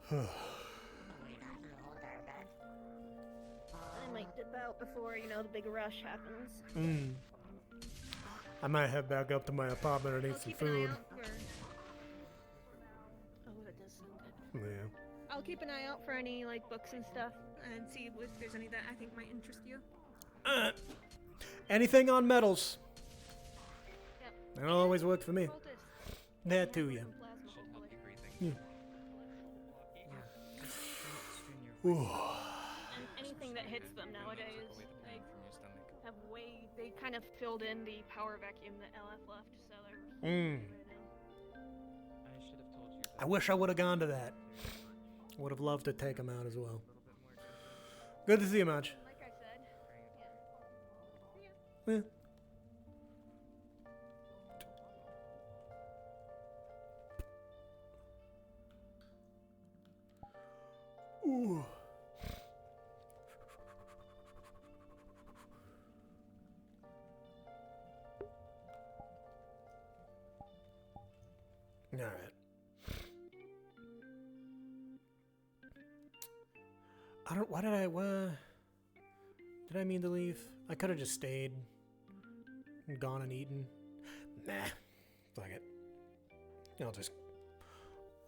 I might dip out before, you know, the big rush happens. I might head back up to my apartment and eat some food. Oh, that does sound good. Yeah. I'll keep an eye out for any, like, books and stuff and see if there's any that I think might interest you. Anything on metals. Yep. That'll always work for me. That too, yeah. And anything that hits them nowadays, they kind of filled in the power vacuum that LF left, so they're I wish I would have gone to that. Would have loved to take him out as well. Good to see you, Maj. Like I said, Yeah. Ooh. All right. I don't. Why did I? Did I mean to leave? I could have just stayed and gone and eaten. Nah. Fuck it.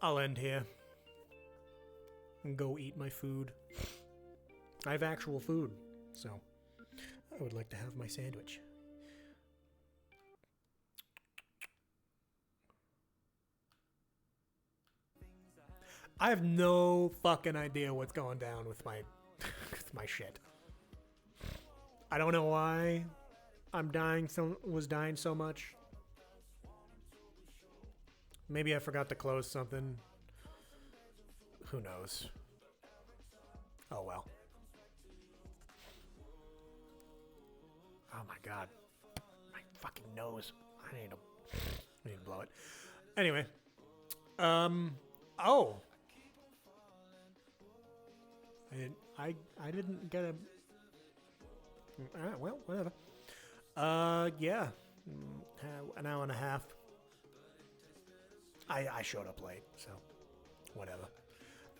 I'll end here and go eat my food. I have actual food, so I would like to have my sandwich. I have no fucking idea what's going down with my with my shit. I don't know why was dying so much. Maybe I forgot to close something. Who knows? Oh well. Oh my god. My fucking nose. I need to blow it. Anyway. Oh. I didn't get a well, whatever. Yeah. An hour and a half. I showed up late, so whatever.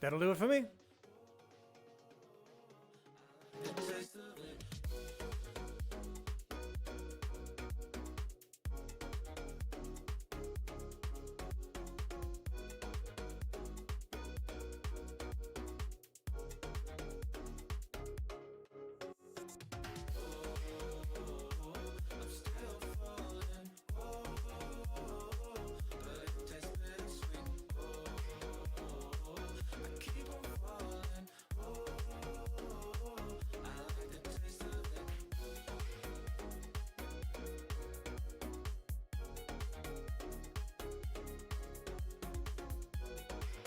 That'll do it for me.